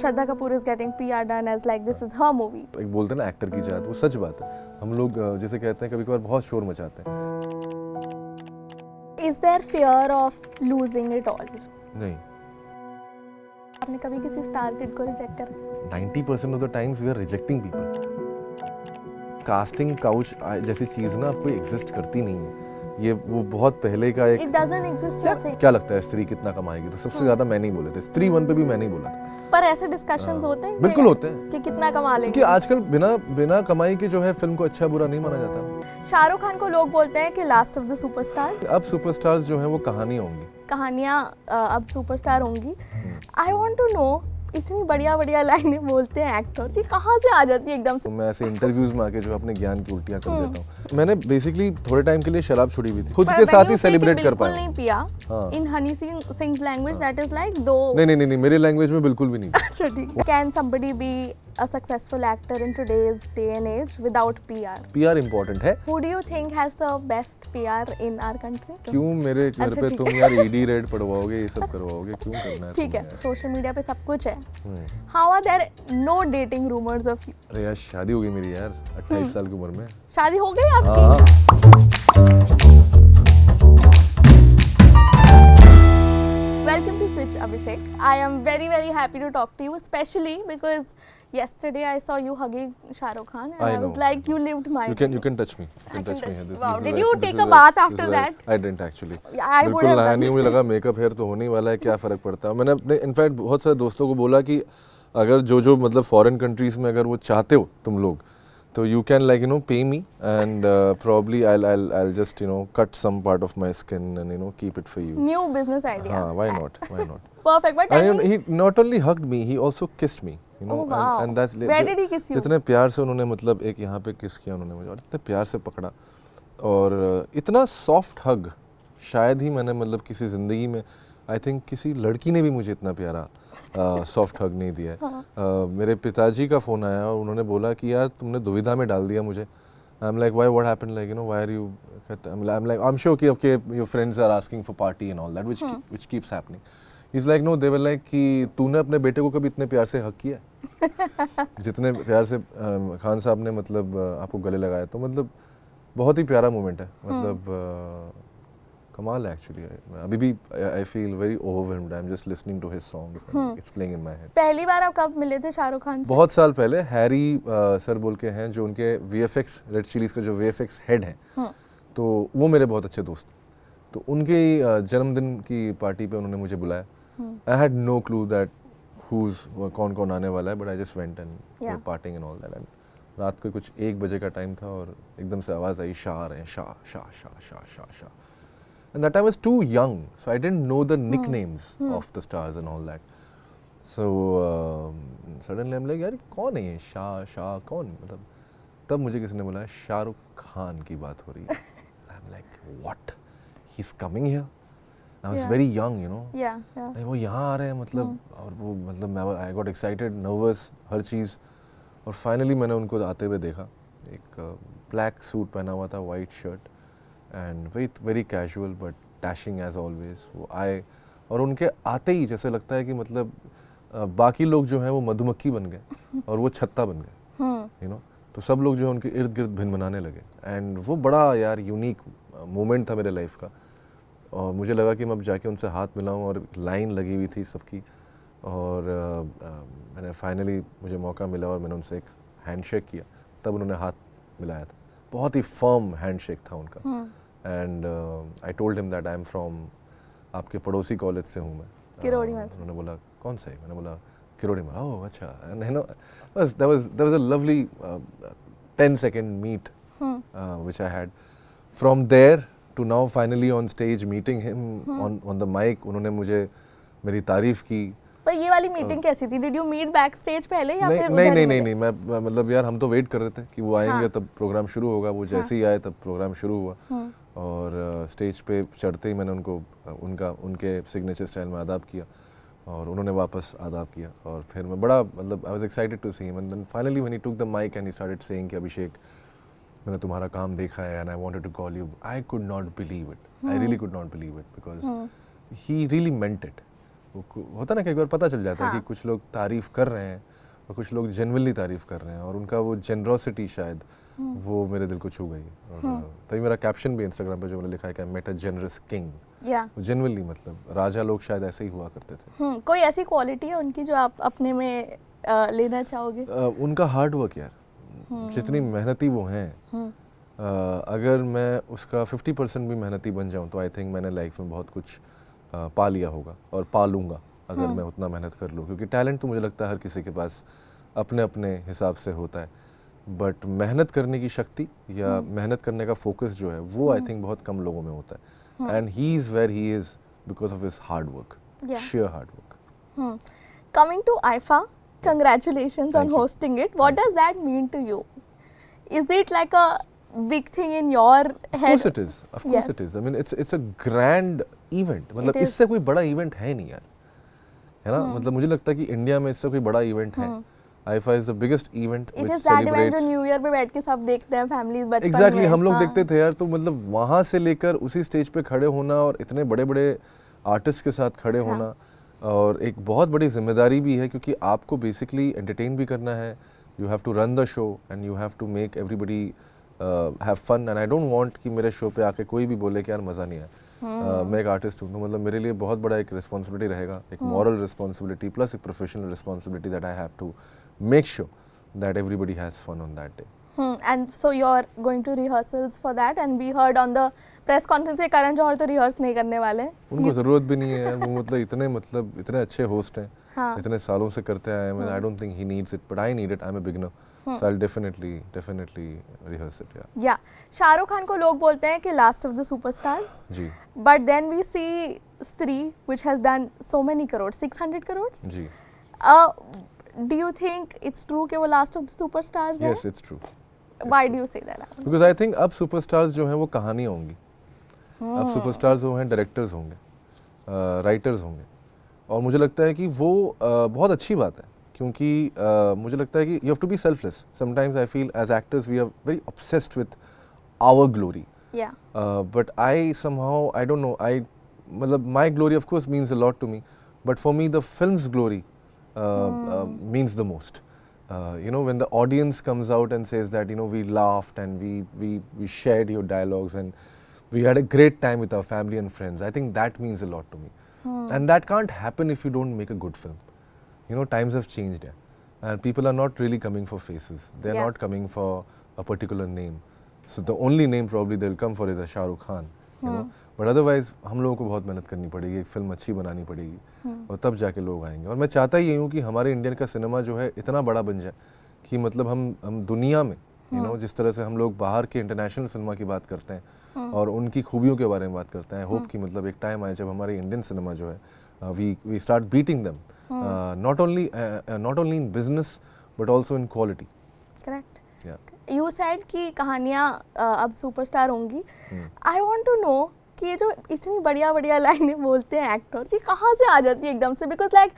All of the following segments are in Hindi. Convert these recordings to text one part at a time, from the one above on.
Shraddha Kapoor is getting PR done as like this is her movie. एक बोलते हैं ना एक्टर की जात, वो सच बात है। हम लोग जैसे कहते हैं कभी-कभार बहुत शोर मचाते हैं। Is there fear of losing it all? नहीं। आपने कभी किसी स्टार किड को रिजेक्ट करा? 90% of the times we are rejecting people. Casting couch जैसी चीज ना कोई एग्जिस्ट करती नहीं है। ये वो बहुत पहले का एक It doesn't exist you say. क्या लगता है स्त्री कितना कमाएगी? तो सबसे ज्यादा मैं नहीं बोले थे, स्त्री 1 पे भी मैं नहीं बोला था। पर ऐसे डिस्कशंस होते हैं बिल्कुल होते हैं कि कितना कमा लेंगे। क्योंकि आजकल बिना कमाई के जो है फिल्म को अच्छा बुरा नहीं माना जाता। शाहरुख खान को लोग बोलते हैं कि लास्ट ऑफ द सुपरस्टार्स। अब सुपरस्टार्स जो हैं वो कहानियां होंगी, कहानियां अब सुपरस्टार होंगी। आई वांट टू नो, इतनी बढ़िया लाइनें बोलते हैं एक्टर्स, ये कहाँ से आ जाती है एकदम से? तो मैं ऐसे इंटरव्यूज में आके जो अपने ज्ञान की उल्टियां कर देता हूँ। मैंने बेसिकली थोड़े टाइम के लिए शराब छोड़ी हुई थी, खुद के साथ ही सेलिब्रेट कर पाया। नहीं पिया। In Honey Singh language that is like दो। नहीं मेरे लैंग्वेज में बिल्कुल भी नहीं। अच्छा ठीक है। Can somebody be a successful actor in today's day and age without PR? PR important है। Who do you think has the best PR in our country? क्यों मेरे घर पे तुम यार ED रेड पढ़वाओगे, ये सब करवाओगे, क्यों करना है? ठीक है, सोशल मीडिया पे सब कुछ है। How are there no dating rumors of you? अरे यार शादी हो गई मेरी यार 28 साल की उम्र में। शादी हो गई आपकी? Welcome to Switch, Abhishek. I am very happy to talk to you, especially because yesterday I saw you hugging Shah Rukh Khan and I was like, you lived my You can touch me. You can touch me here. Wow. Did you take a bath after that? I didn't actually. I would have done. नहीं, मुझे लगा मेकअप हेयर तो होने ही वाला है, क्या फर्क पड़ता है। मैंने अपने इनफैक्ट बहुत सारे दोस्तों को बोला कि अगर जो मतलब फॉरेन कंट्रीज में अगर वो चाहते हो तुम लोग, तो you can like pay me and probably I'll just cut some part of my skin and keep it for you. New business idea. हाँ, why not? Perfect. But tell me, he not only hugged me, he also kissed me. Oh wow. And that's where did he kiss you? जितने प्यार से उन्होंने मतलब एक यहाँ पे किस किया उन्होंने मुझे, और इतने प्यार से पकड़ा, और इतना सॉफ्ट हग शायद ही मैंने मतलब किसी ज़िंदगी में, आई थिंक किसी लड़की ने भी मुझे इतना प्यारा सॉफ्ट हग नहीं दिया है। मेरे पिताजी का फ़ोन आया और उन्होंने बोला कि यार तुमने दुविधा में डाल दिया मुझे। I am like why, what happened, like why are you, I am like I am sure कि okay your friends are asking for party and all that which keeps happening. He is like no, they were like कि तूने अपने बेटे को कभी इतने प्यार से हग किया जितने प्यार से खान साहब ने मतलब आपको गले लगाया। तो मतलब बहुत ही प्यारा मोमेंट है, मतलब कमाल है एक्चुअली। अभी भी I feel very overwhelmed, I am just listening to his songs, it's playing in my head. पहली बार आप कब मिले थे शाहरुख खान से? बहुत साल पहले। हैरी सर बोल के हैं जो उनके VFX रेड चिलीज का जो VFX हेड हैं, तो वो मेरे बहुत अच्छे दोस्त। तो उनके जन्मदिन की पार्टी पे उन्होंने मुझे बुलाया। I had no clue that कौन आने वाला है, but I just went and partying and all that. And रात को कुछ 1 बजे का टाइम था और एकदम से आवाज़ आई, शाह आ रहे हैं, Shah Shah Shah Shah Shah Shah. And that time I was too young, so I didn't know the nicknames of the stars and all that. So suddenly I'm like, यार कौन है ये शाह कौन? मतलब तब मुझे किसी ने बोला शाहरुख खान की बात हो रही है। I'm like, what? He's coming here? I was very young, Yeah. वो यहाँ आ रहे हैं मतलब, और वो मतलब I got excited, nervous, हर चीज़। और finally मैंने उनको आते हुए देखा। एक black suit पहना हुआ था, white shirt. And very casual but dashing as always. वो आए और उनके आते ही जैसे लगता है कि मतलब बाकी लोग जो हैं वो मधुमक्खी बन गए और वो छत्ता बन गए, तो सब लोग जो है उनके इर्द गिर्द भिन बनाने लगे। एंड वो बड़ा यार यूनिक मोमेंट था मेरे लाइफ का। और मुझे लगा कि मैं अब जाके उनसे हाथ मिलाऊं, और लाइन लगी हुई थी सबकी। और मैंने फाइनली मुझे मौका मिला और मैंने उनसे एक हैंडशेक किया, तब उन्होंने हाथ मिलाया था। बहुत ही फर्म हैंडशेक था उनका। And I told him that I am from आपके पड़ोसी कॉलेज से हूँ मैं, किरोड़ीमल। उन्होंने बोला कौन से? मैंने बोला किरोड़ीमल। ओह अच्छा। And there was a lovely 10-second meet which I had. From there to now finally on stage meeting him on the mic, उन्होंने मुझे मेरी तारीफ की। पर ये वाली मीटिंग कैसी थी? Did you meet backstage पहले या फिर नहीं, मैं मतलब यार हम तो वेट कर रहे थे कि वो आएंगे तब प्रोग्राम शुरू होगा। वो जैसे ही आए तब प्रोग्राम शुरू हुआ। और स्टेज पे चढ़ते ही मैंने उनके सिग्नेचर स्टाइल में आदाब किया और उन्होंने वापस आदाब किया। और फिर मैं बड़ा मतलब I was excited to see him. And then finally when he took the mike and he started saying कि अभिषेक मैंने तुम्हारा काम देखा है and I wanted to call you. I could not believe it, I really could not believe it because he really meant it. होता ना कि एक बार पता चल जाता है हाँ. कि कुछ लोग तारीफ कर रहे हैं और कुछ लोग जेन्युइनली तारीफ कर रहे हैं, और उनका वो जेनरोसिटी शायद वो मेरे दिल को छू गई। और तभी मेरा कैप्शन भी इंस्टाग्राम पे जो मैंने लिखा है कि I met a generous king, genuinely मतलब राजा लोग शायद ऐसे ही हुआ करते थे। कोई ऐसी क्वालिटी है उनकी जो आप अपने में लेना चाहोगे? उनका हार्ड वर्क यार, जितनी मेहनती वो हैं, अगर मैं उसका 50% भी मेहनती बन जाऊं तो आई थिंक मैंने लाइफ में बहुत कुछ पा लिया होगा और पा लूँगा अगर मैं उतना मेहनत कर लूँ, क्योंकि टैलेंट तो मुझे लगता है हर किसी के पास अपने अपने हिसाब से होता है, बट मेहनत करने की शक्ति या मेहनत करने का फोकस जो है वो आई थिंक बहुत कम लोगों में होता है, and he is where he is because of his hard work, sheer hard work. Coming to IFA, congratulations on Thank you. hosting it. What does that mean to you? Is it like a big thing in your head? Of course it is. Of course Yes. it is. I mean it's a grand event. मतलब It is. इससे कोई बड़ा इवेंट है नहीं यार, है ना? मतलब मुझे लगता है कि इंडिया में इससे कोई बड़ा इवेंट है। IFA is the biggest event It which is that event celebrates. जो न्यू ईयर पे बैठ के सब देखते हैं फैमिलीज बचपन में। Exactly, हम लोग देखते थे यार, तो मतलब वहाँ से लेकर उसी स्टेज पे खड़े होना और इतने बड़े बड़े आर्टिस्ट के साथ खड़े होना, और एक बहुत बड़ी जिम्मेदारी भी है क्योंकि आपको बेसिकली एंटरटेन भी करना है, you have to run the show and you have to make everybody have fun, and I don't want कि मेरे शो पे आके कोई भी बोले कि यार मज़ा नहीं आया। मैं एक आर्टिस्ट हूँ, तो मतलब मेरे लिए बहुत बड़ा एक रिस्पॉन्सिबिलिटी रहेगा, एक मॉरल रिस्पॉन्सिबिलिटी प्लस एक professional responsibility that I have to make sure that everybody has fun on that day. And so you're going to rehearsals for that, and we heard on the press conference कि करण जौहर तो rehearse नहीं करने वाले। उनको ज़रूरत भी नहीं है यार, वो मतलब इतने अच्छे होस्ट हैं, हाँ. इतने सालों से करते आए हैं। I don't think he needs it, but I need it, I am a beginner, so I will definitely rehearse it. या शाहरुख खान को लोग बोलते हैं कि लास्ट ऑफ द सुपरस्टार्स, जी, but then we see Stree which has done so many crore, 600 crore. जी, do you think it's true कि वो लास्ट ऑफ द सुपरस्टार्स है? Yes it's true. Why do you say that? Because I think अब सुपरस्टार्स जो हैं वो कहानियाँ होंगी, अब सुपरस्टार्स जो हैं डायरेक्टर्स होंगे, राइटर्स होंगे, और मुझे लगता है कि वो बहुत अच्छी बात है, क्योंकि मुझे लगता है कि you have to be selfless. Sometimes I feel as actors we are very obsessed with our glory, but I somehow I don't know, I मतलब my glory of course means a lot to me, but for me the films glory means the most. You know, when the audience comes out and says that, you know, we laughed and we shared your dialogues and we had a great time with our family and friends, I think that means a lot to me. And that can't happen if you don't make a good film. You know, times have changed, and people are not really coming for faces. They're not coming for a particular name. So the only name probably they'll come for is a Shah Rukh Khan. You know, but otherwise हम लोगों को बहुत मेहनत करनी पड़ेगी, एक फिल्म अच्छी बनानी पड़ेगी, और तब जाके लोग आएंगे। और मैं चाहता ही हूँ कि हमारे इंडियन का सिनेमा जो है इतना बड़ा बन जाए कि मतलब हम दुनिया में, यू नो, जिस तरह से हम लोग बाहर के इंटरनेशनल सिनेमा की बात करते हैं और उनकी खूबियों के बारे में बात करते हैं, होप कि मतलब एक टाइम आए जब हमारे इंडियन सिनेमा जो है we start beating them, not only in business but also in quality. Correct. You said कि कहानियाँ अब सुपरस्टार होंगी। आई वांट टू नो कि ये जो इतनी बढ़िया बढ़िया लाइनें बोलते हैं एक्टर्स, ये कहाँ से आ जाती है एकदम से? बिकॉज लाइक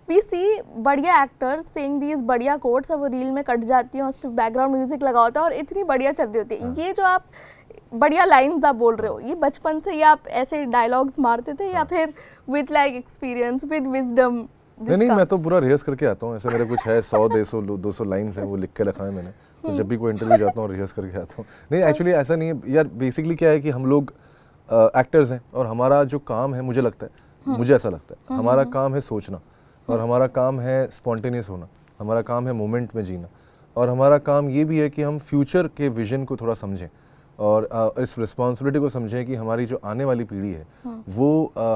वी सी बढ़िया एक्टर्स सेइंग दीज बढ़िया कोट्स, अब वो रील में कट जाती हैं, उस पर बैकग्राउंड म्यूजिक लगा होता है और इतनी बढ़िया चल रही होती है। ये जो आप बढ़िया लाइन्स आप बोल रहे हो, ये बचपन से ही आप ऐसे डायलॉग्स मारते थे या फिर with like experience, with wisdom? नहीं, मैं तो पूरा रिहर्स करके आता हूँ। ऐसे मेरे कुछ है 100-200 लाइन्स हैं, वो लिख के रखा है मैंने, तो जब भी कोई इंटरव्यू जाता हूँ रिहर्स करके आता हूँ। नहीं, एक्चुअली ऐसा नहीं है यार, बेसिकली क्या है कि हम लोग एक्टर्स हैं और हमारा जो काम है, मुझे लगता है, मुझे ऐसा लगता है, हमारा काम है सोचना, और हमारा काम है स्पॉन्टेनियस होना, हमारा काम है मोमेंट में जीना, और हमारा काम ये भी है कि हम फ्यूचर के विजन को थोड़ा समझें और इस रिस्पॉन्सिबिलिटी को समझें कि हमारी जो आने वाली पीढ़ी है वो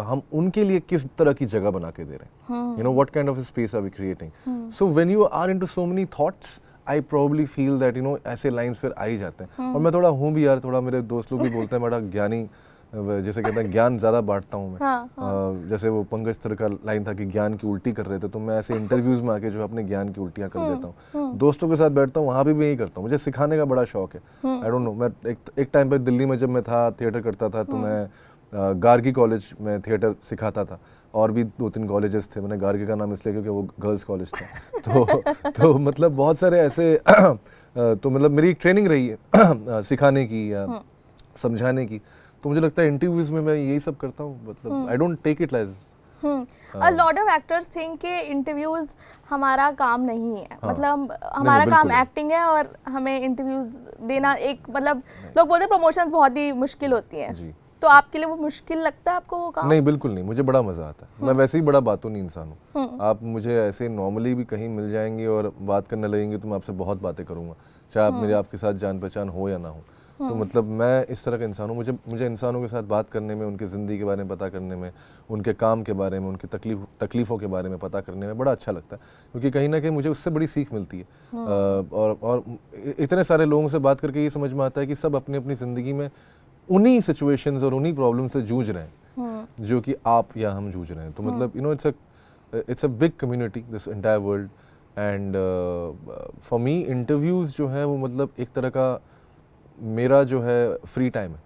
हम उनके लिए किस तरह की जगह बना के दे रहे हैं। You know, what kind of space are we creating? So when you are into so many thoughts, I probably feel that, you know, ऐसे लाइन्स फिर आ ही जाते हैं। और मैं थोड़ा हूँ भी यार, थोड़ा मेरे दोस्त लोग भी बोलते हैं बड़ा ज्ञानी, जैसे कहते हैं ज्ञान ज़्यादा बांटता हूँ मैं। जैसे वो पंकज थर का लाइन था कि ज्ञान की उल्टी कर रहे थे, तो मैं ऐसे इंटरव्यूज़ में आके जो अपने ज्ञान की उल्टियाँ कर देता हूँ। दोस्तों के साथ बैठता हूँ, वहाँ भी मैं यही करता हूँ। मुझे सिखाने का बड़ा शौक है। आई डोंट नो, मैं एक टाइम पे दिल्ली में जब मैं था, थिएटर करता था, तो मैं गार्गी कॉलेज में थिएटर सिखाता था, और भी 2-3 कॉलेजेस थे। मैंने गार्गी का नाम इसलिए क्योंकि वो गर्ल्स कॉलेज था। तो मतलब बहुत सारे ऐसे तो मतलब मेरी एक ट्रेनिंग रही है सिखाने की या समझाने की। तो मुझे लगता है इंटरव्यूज में मैं यही सब करता हूँ। मतलब I don't take it as A lot of actors think कि इंटरव्यूज हमारा काम नहीं है, हाँ, मतलब हमारा काम बिल्कुल है। एक्टिंग है और हमें इंटरव्यूज देना एक मतलब लोग बोलते हैं प्रमोशंस बहुत ही मुश्किल होती हैं, जी। तो आपके लिए वो मुश्किल लगता है आपको वो काम? नहीं बिल्कुल नहीं, मुझे बड़ा मज़ा आता है। मैं वैसे ही बड़ा बातूनी इंसान हूँ। आप मुझे ऐसे नॉर्मली भी कहीं मिल जाएंगे और बात करने लगेंगे तो मैं आपसे बहुत बातें करूँगा, चाहे आप मेरे आपके साथ जान पहचान हो या ना हो। तो मतलब मैं इस तरह का इंसान हूँ। मुझे इंसानों के साथ बात करने में, उनकी ज़िंदगी के बारे में पता करने में, उनके काम के बारे में, उनकी तकलीफ़ों के बारे में पता करने में बड़ा अच्छा लगता है, क्योंकि कहीं ना कहीं मुझे उससे बड़ी सीख मिलती है। और इतने सारे लोगों से बात करके ये समझ में आता है कि सब अपनी अपनी ज़िंदगी में उन्हीं सिचुएशंस और उन्हीं प्रॉब्लम से जूझ रहे हैं जो कि आप या हम जूझ रहे हैं। तो मतलब you know it's a big community, this entire world. And for me interviews जो है वो मतलब एक तरह का मेरा जो है फ्री टाइम है।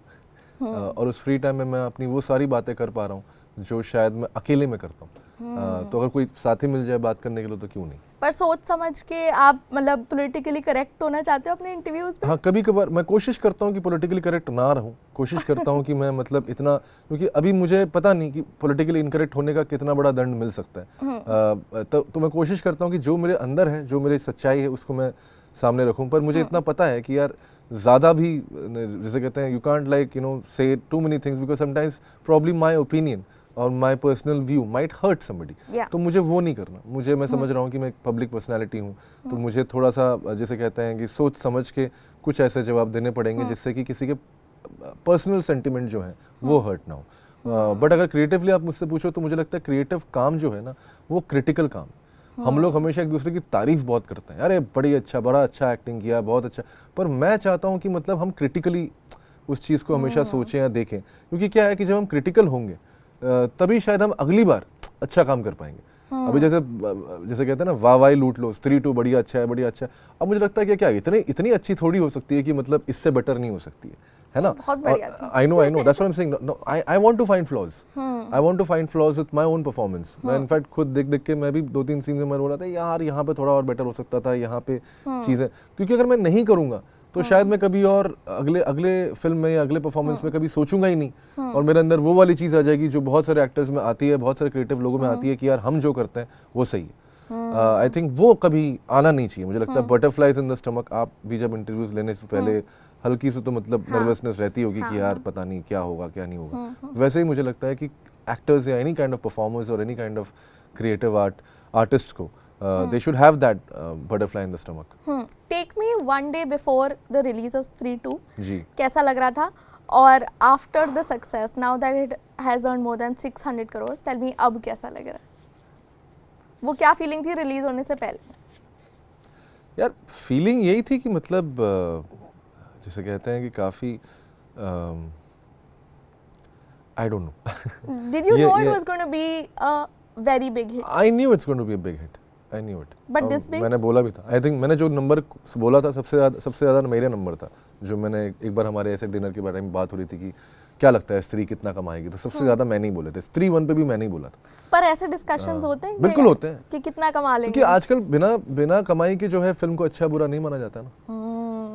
और उस फ्री टाइम में मैं अपनी वो सारी बातें कर पा रहा हूँ जो शायद मैं अकेले में करता हूँ। तो अगर कोई साथी मिल जाए बात करने के लिए तो क्यों नहीं। पर सोच समझ के आप मतलब पॉलिटिकली करेक्ट होना चाहते हो अपने इंटरव्यूज पे? हाँ, कभी कभार मैं कोशिश करता हूँ कि पॉलिटिकली करेक्ट ना रहूँ, कोशिश करता हूँ कि मैं मतलब इतना, क्योंकि अभी मुझे पता नहीं कि पॉलिटिकली इनकरेक्ट होने का कितना बड़ा दंड मिल सकता है। तो मैं कोशिश करता हूँ कि जो मेरे अंदर है, जो मेरी सच्चाई है, उसको मैं सामने रखूँ। पर मुझे इतना पता है कि यार ज़्यादा भी, जैसे कहते हैं, you can't like you know say too many things because sometimes probably my opinion और my personal view might hurt somebody. तो मुझे वो नहीं करना। मैं समझ रहा हूँ कि मैं एक पब्लिक पर्सनैलिटी हूँ, तो मुझे थोड़ा सा जैसे कहते हैं कि सोच समझ के कुछ ऐसे जवाब देने पड़ेंगे जिससे कि किसी के पर्सनल सेंटिमेंट जो है वो हर्ट ना हो। बट अगर क्रिएटिवली आप मुझसे पूछो तो मुझे लगता है क्रिएटिव काम जो है ना वो क्रिटिकल काम। हम लोग हमेशा एक दूसरे की तारीफ बहुत करते हैं, अरे बड़ा अच्छा एक्टिंग किया, बहुत अच्छा। पर मैं चाहता हूँ कि मतलब हम क्रिटिकली उस चीज़ को हमेशा सोचें या देखें, क्योंकि क्या है कि जब हम क्रिटिकल होंगे तभी शायद हम अगली बार अच्छा काम कर पाएंगे। अभी जैसे कहते हैं ना, वाह लूट लो, स्त्री 2 बढ़िया अच्छा है, बढ़िया अच्छा है। अब मुझे लगता है कि क्या इतनी अच्छी थोड़ी हो सकती है कि मतलब इससे बेटर नहीं हो सकती है ना? I know that's what I am saying. No, I want to find flaws, I want to find flaws with my own performance. मैं इनफैक्ट खुद देख के मैं भी 2-3 सीन में मैं बोल रहा था यार यहाँ पे थोड़ा और बेटर हो सकता था, यहाँ पे चीज़ें, क्योंकि अगर मैं नहीं करूँगा तो शायद मैं कभी और अगले फिल्म में या अगले परफॉर्मेंस में कभी सोचूंगा ही नहीं, और मेरे अंदर वो वाली चीज़ आ जाएगी जो बहुत सारे एक्टर्स में आती है, बहुत सारे क्रिएटिव लोगों में आती है कि यार हम जो करते हैं वो सही है। आई थिंक वो कभी आना नहीं चाहिए। मुझे लगता है बटरफ्लाइज इन द स्टमक, आप भी जब इंटरव्यूज लेने से पहले हल्की से तो मतलब नर्वसनेस रहती होगी कि यार पता नहीं क्या होगा क्या नहीं होगा। वैसे ही मुझे लगता है कि एक्टर्स या एनी काइंड ऑफ परफॉर्मर्स और any kind of creative artist को they should have that butterfly in the stomach. Take me one day before the release of Stree 2. जी। कैसा लग रहा था? और after the success, now that it has earned more than 600 crores, tell me अब कैसा लग रहा है? वो क्या फीलिंग थी रिलीज होने से पहले? यार फीलिंग यही थी कि मतलब जैसे कहते हैं कि काफ़ी I don't know. Did you know it was going to be a very big hit? I knew it's going to be a big hit. I knew it. But this big? मैंने बोला भी था। I think मैंने जो नंबर बोला था सबसे ज़्यादा मेरे नंबर था। जो मैंने एक बार हमारे ऐसे डिनर के बारे में बात हो रही थी कि क्या लगता है स्त्री कितना कमाएगी, तो सबसे ज़्यादा मैंने ही बोले थे। स्त्री 1 पे भी मैंने ही बोला था। पर ऐसे डिस्कशंस होते हैं? बिल्कुल होते हैं कि कितना कमा लेंगे। क्योंकि आजकल बिना कमाई के जो है फिल्म को अच्छा बुरा नहीं माना जाता ना।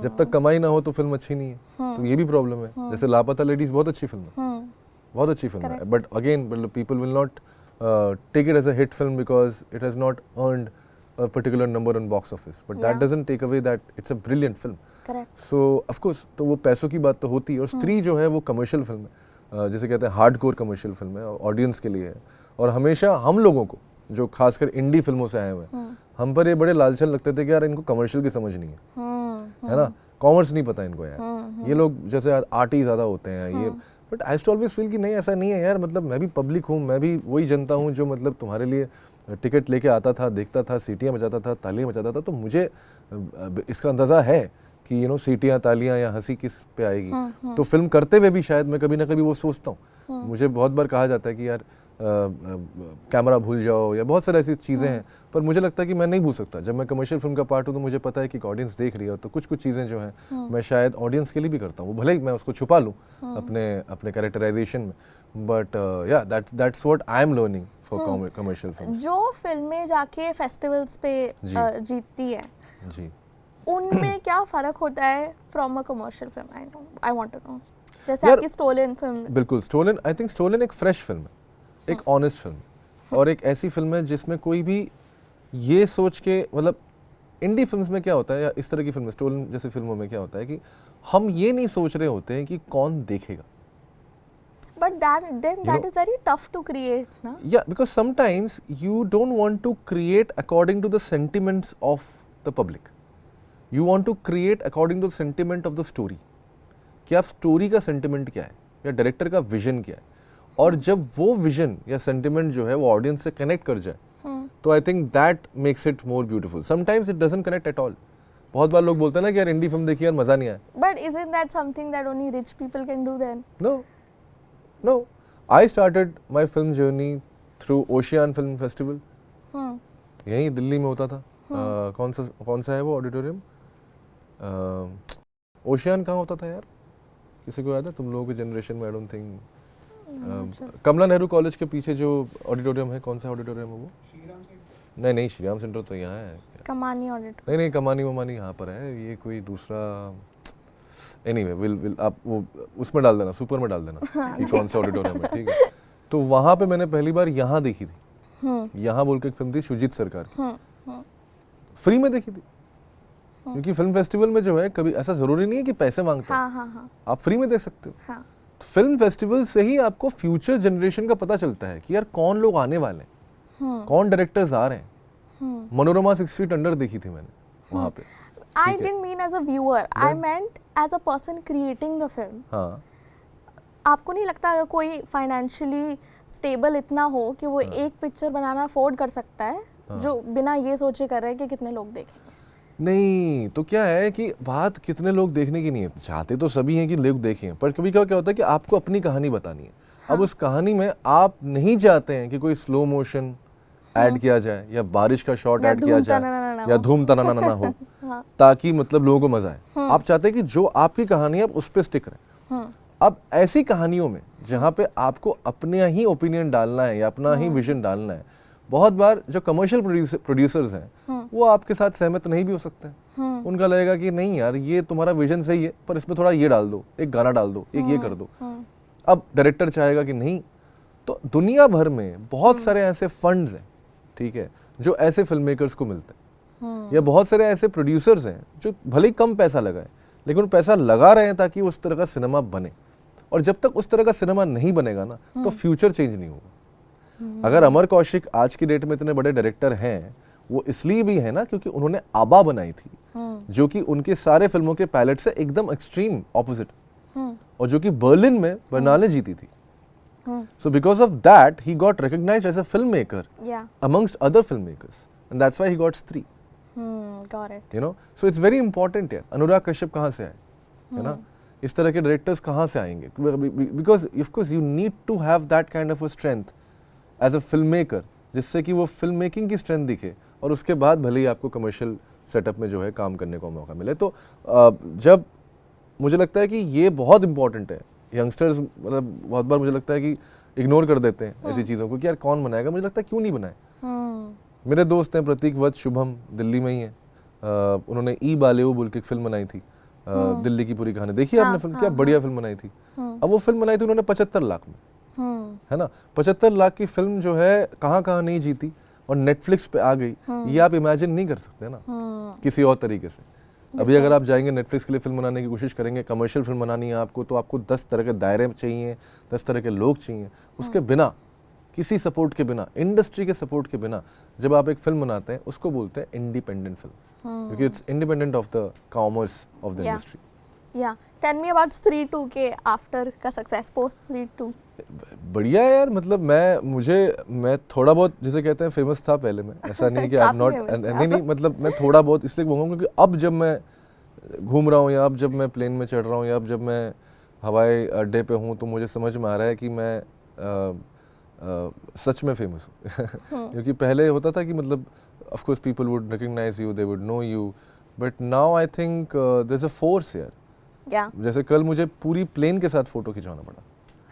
जब तक कमाई ना हो तो फिल्म अच्छी नहीं है। तो ये भी प्रॉब्लम है। जैसे लापता लेडीज बहुत अच्छी फिल्म है, बहुत अच्छी फिल्म है, but again people will not take it as a hit film because it has not earned a particular number on box office, but that doesn't take away that it's a brilliant film. Correct. So of course तो वो पैसों की बात तो होती है। और स्त्री जो है वो कमर्शियल फिल्म है, जैसे कहते हैं हार्डकोर कमर्शियल फिल्म है, ऑडियंस के लिए है। और हमेशा हम लोगों को जो खासकर इंडी फिल्मों से आए हुए हैं, हम पर ये बड़े लालचन लगते थे कि यार इनको कमर्शियल की समझ नहीं है ना, कॉमर्स नहीं पता इनको यार, ये लोग जैसे आर्टी ज़्यादा होते हैं ये। But I too always feel कि नहीं ऐसा नहीं है यार, मतलब मैं भी पब्लिक हूँ, मैं भी वही जनता हूँ जो मतलब तुम्हारे लिए टिकट लेके आता था, देखता था, सीटियाँ बजाता था, तालियाँ बजाता था। तो मुझे इसका अंदाज़ा है कि यू नो सीटियाँ, तालियाँ या हंसी किस पे आएगी। तो फिल्म करते हुए भी शायद मैं कभी ना कभी वो सोचता हूँ। मुझे बहुत बार कहा जाता है कि यार कैमरा भूल जाओ या बहुत सारी ऐसी चीज़ें हैं, पर मुझे लगता है कि मैं नहीं भूल सकता। जब मैं कमर्शियल फिल्म का पार्ट हूँ तो मुझे पता है कि ऑडियंस देख रही है, तो कुछ चीज़ें जो हैं मैं शायद ऑडियंस के लिए भी करता हूँ, भले ही मैं उसको छुपा लूँ अपने कैरेक्टराइजेशन में। बट या that's what I am learning for commercial film. जो फिल्में जाके फेस्टिवल्स पे जीतती है जी, उनमें क्या फ़र्क होता है from a commercial film? I want to know. जैसे आपकी स्टोलन फिल्म। बिल्कुल, स्टोलन, आई थिंक स्टोलन एक फ्रेश फिल्म है, एक ऑनेस्ट फिल्म। और एक ऐसी फिल्म है जिसमें कोई भी ये सोच के, मतलब इंडी फिल्म्स में क्या होता है या इस तरह की फिल्म स्टोलन जैसी फिल्मों में क्या होता है कि हम ये नहीं सोच रहे होते हैं कि कौन देखेगा. But that is very tough to create, na? Yeah, because sometimes you don't want to create according to the sentiments of the public. You want to create according to the sentiment of the story. कि आप स्टोरी का सेंटिमेंट क्या है या डायरेक्टर का विजन क्या है, और जब वो विजन या सेंटिमेंट जो है वो ऑडियंस से कनेक्ट कर जाए तो I think that makes it more beautiful. Sometimes it doesn't connect at all. बहुत बार लोग बोलते हैं ना कि यार इंडी फिल्म देखी यार मजा नहीं आया. But isn't that something that only rich people can do then? No. I started my film journey through Ocean Film Festival. यहीं दिल्ली में होता था. कौन सा है वो ऑडिटोरियम? ओशियन कहाँ होता था यार? किसी को याद है? तुम लोगों की जनरेशन में I don't think. Kamala Nehru college के पीछे जो ऑडिटोरियम है, कौन सा ऑडिटोरियम है वो? नहीं, श्रीराम सेंटर तो यहाँ है. कमानी ऑडिटोरियम. नहीं, कमानी यहाँ पर है. ये कोई दूसरा. एनीवे विल आप वो उसमें डाल देना, सुपर में डाल देना कि कौन सा ऑडिटोरियम है, ठीक है. तो वहाँ पे मैंने पहली बार यहाँ देखी थी. यहाँ बोल के एक फिल्म थी शुजीत सरकार की. फ्री में देखी थी. क्योंकि फिल्म फेस्टिवल में जो है कभी ऐसा जरूरी नहीं है कि पैसे मांगते हैं. आप फ्री में देख सकते हो. फिल्म फेस्टिवल से ही आपको फ्यूचर जनरेशन का पता चलता है कि यार कौन लोग आने वाले हैं, कौन डायरेक्टर्स आ रहे हैं. मनोरमा 6 फीट अंडर देखी थी मैंने वहाँ पे. I didn't mean as a viewer. I meant as a person creating the film. हाँ. आपको नहीं लगता अगर कोई फाइनेंशियली स्टेबल इतना हो कि वो एक पिक्चर बनाना अफोर्ड कर सकता है जो बिना ये सोचे कर रहे हैं कि कितने लोग देखेंगे? नहीं, तो क्या है कि बात कितने लोग देखने की नहीं है. चाहते तो सभी हैं कि लोग देखें, पर कभी क्या होता है कि आपको अपनी कहानी बतानी है. अब उस कहानी में आप नहीं चाहते हैं कि कोई स्लो मोशन ऐड किया जाए या बारिश का शॉट ऐड किया जाए या धूम तनाना हो ताकि मतलब लोगों को मजा आए. आप चाहते हैं कि जो आपकी कहानी है आप उस पर स्टिक रहे. अब ऐसी कहानियों में जहाँ पे आपको अपने ही ओपिनियन डालना है या अपना ही विजन डालना है, बहुत बार जो कमर्शियल प्रोड्यूसर्स हैं वो आपके साथ सहमत नहीं भी हो सकते हैं. उनका लगेगा कि नहीं यार ये तुम्हारा विजन सही है पर इसमें थोड़ा ये डाल दो, एक गाना डाल दो, एक ये कर दो. अब डायरेक्टर चाहेगा कि नहीं. तो दुनिया भर में बहुत सारे ऐसे फंड्स हैं, ठीक है, जो ऐसे फिल्म मेकर्स को मिलते हैं. या बहुत सारे ऐसे प्रोड्यूसर्स हैं जो भले ही कम पैसा लगाए लेकिन पैसा लगा रहे हैं ताकि उस तरह का सिनेमा बने. और जब तक उस तरह का सिनेमा नहीं बनेगा ना तो फ्यूचर चेंज नहीं होगा. अगर अमर कौशिक आज की डेट में इतने बड़े डायरेक्टर हैं वो इसलिए भी है ना क्योंकि उन्होंने आबा बनाई थी जो कि उनके सारे फिल्मों के पैलेट से एकदम एक्सट्रीम ऑपोजिट, और जो कि बर्लिन में बर्नाले जीती थी. So because of that, he got recognized as a filmmaker amongst other filmmakers, and that's why he got Stree. Got it. You know, so it's very important here. Anurag Kashyap कहाँ से आए, है ना? इस तरह के डायरेक्टर्स कहाँ से आएंगे? Because of course you need to have that kind of a strength as a filmmaker, जिससे कि वो फिल्म मेकिंग की स्ट्रेंथ दिखे और उसके बाद भले ही आपको कमर्शियल सेटअप में जो है काम करने का मौका मिले. तो जब मुझे लगता है कि ये बहुत इंपॉर्टेंट है. यंगस्टर्स मतलब बहुत बार मुझे लगता है कि इग्नोर कर देते हैं ऐसी चीज़ों को कि यार कौन बनाएगा. मुझे लगता है क्यों नहीं बनाए. मेरे दोस्त हैं प्रतीक वत्स, शुभम, दिल्ली में ही है. उन्होंने ई बालेओ बोल के एक फिल्म बनाई थी, दिल्ली की पूरी कहानी. देखी आपने फिल्म? क्या बढ़िया फिल्म बनाई थी. अब वो फिल्म बनाई थी उन्होंने 75 लाख में, है ना. 75 लाख की फिल्म जो है कहाँ नहीं जीती और नेटफ्लिक्स पे आ गई. ये आप इमेजिन नहीं कर सकते ना किसी और तरीके से. अभी अगर आप जाएंगे नेटफ्लिक्स के लिए फिल्म बनाने की कोशिश करेंगे, कमर्शियल फिल्म बनानी है आपको, तो आपको 10 तरह के दायरे चाहिए, 10 तरह के लोग चाहिए. उसके बिना, किसी सपोर्ट के बिना, इंडस्ट्री के सपोर्ट के बिना जब आप एक फिल्म बनाते हैं उसको बोलते हैं इंडिपेंडेंट फिल्म, क्योंकि it's independent of the commerce of the industry. या टेल मी अबाउट स्त्री 2 के आफ्टर का सक्सेस, पोस्ट स्त्री 2. बढ़िया है यार. मतलब मैं थोड़ा बहुत जिसे कहते हैं फेमस था पहले में. ऐसा नहीं कि आई एम नॉट, नहीं मतलब मैं थोड़ा बहुत इसलिए बोलूँगा क्योंकि अब जब मैं घूम रहा हूँ या अब जब मैं प्लेन में चढ़ रहा हूँ या अब जब मैं हवाई अड्डे पे हूँ तो मुझे समझ में आ रहा है कि मैं सच में फेमस हूँ. क्योंकि पहले होता था कि मतलब of course people would recognise you, they would know you, but now I think there is a force यार. जैसे कल मुझे पूरी प्लेन के साथ फोटो खिंचवाना पड़ा.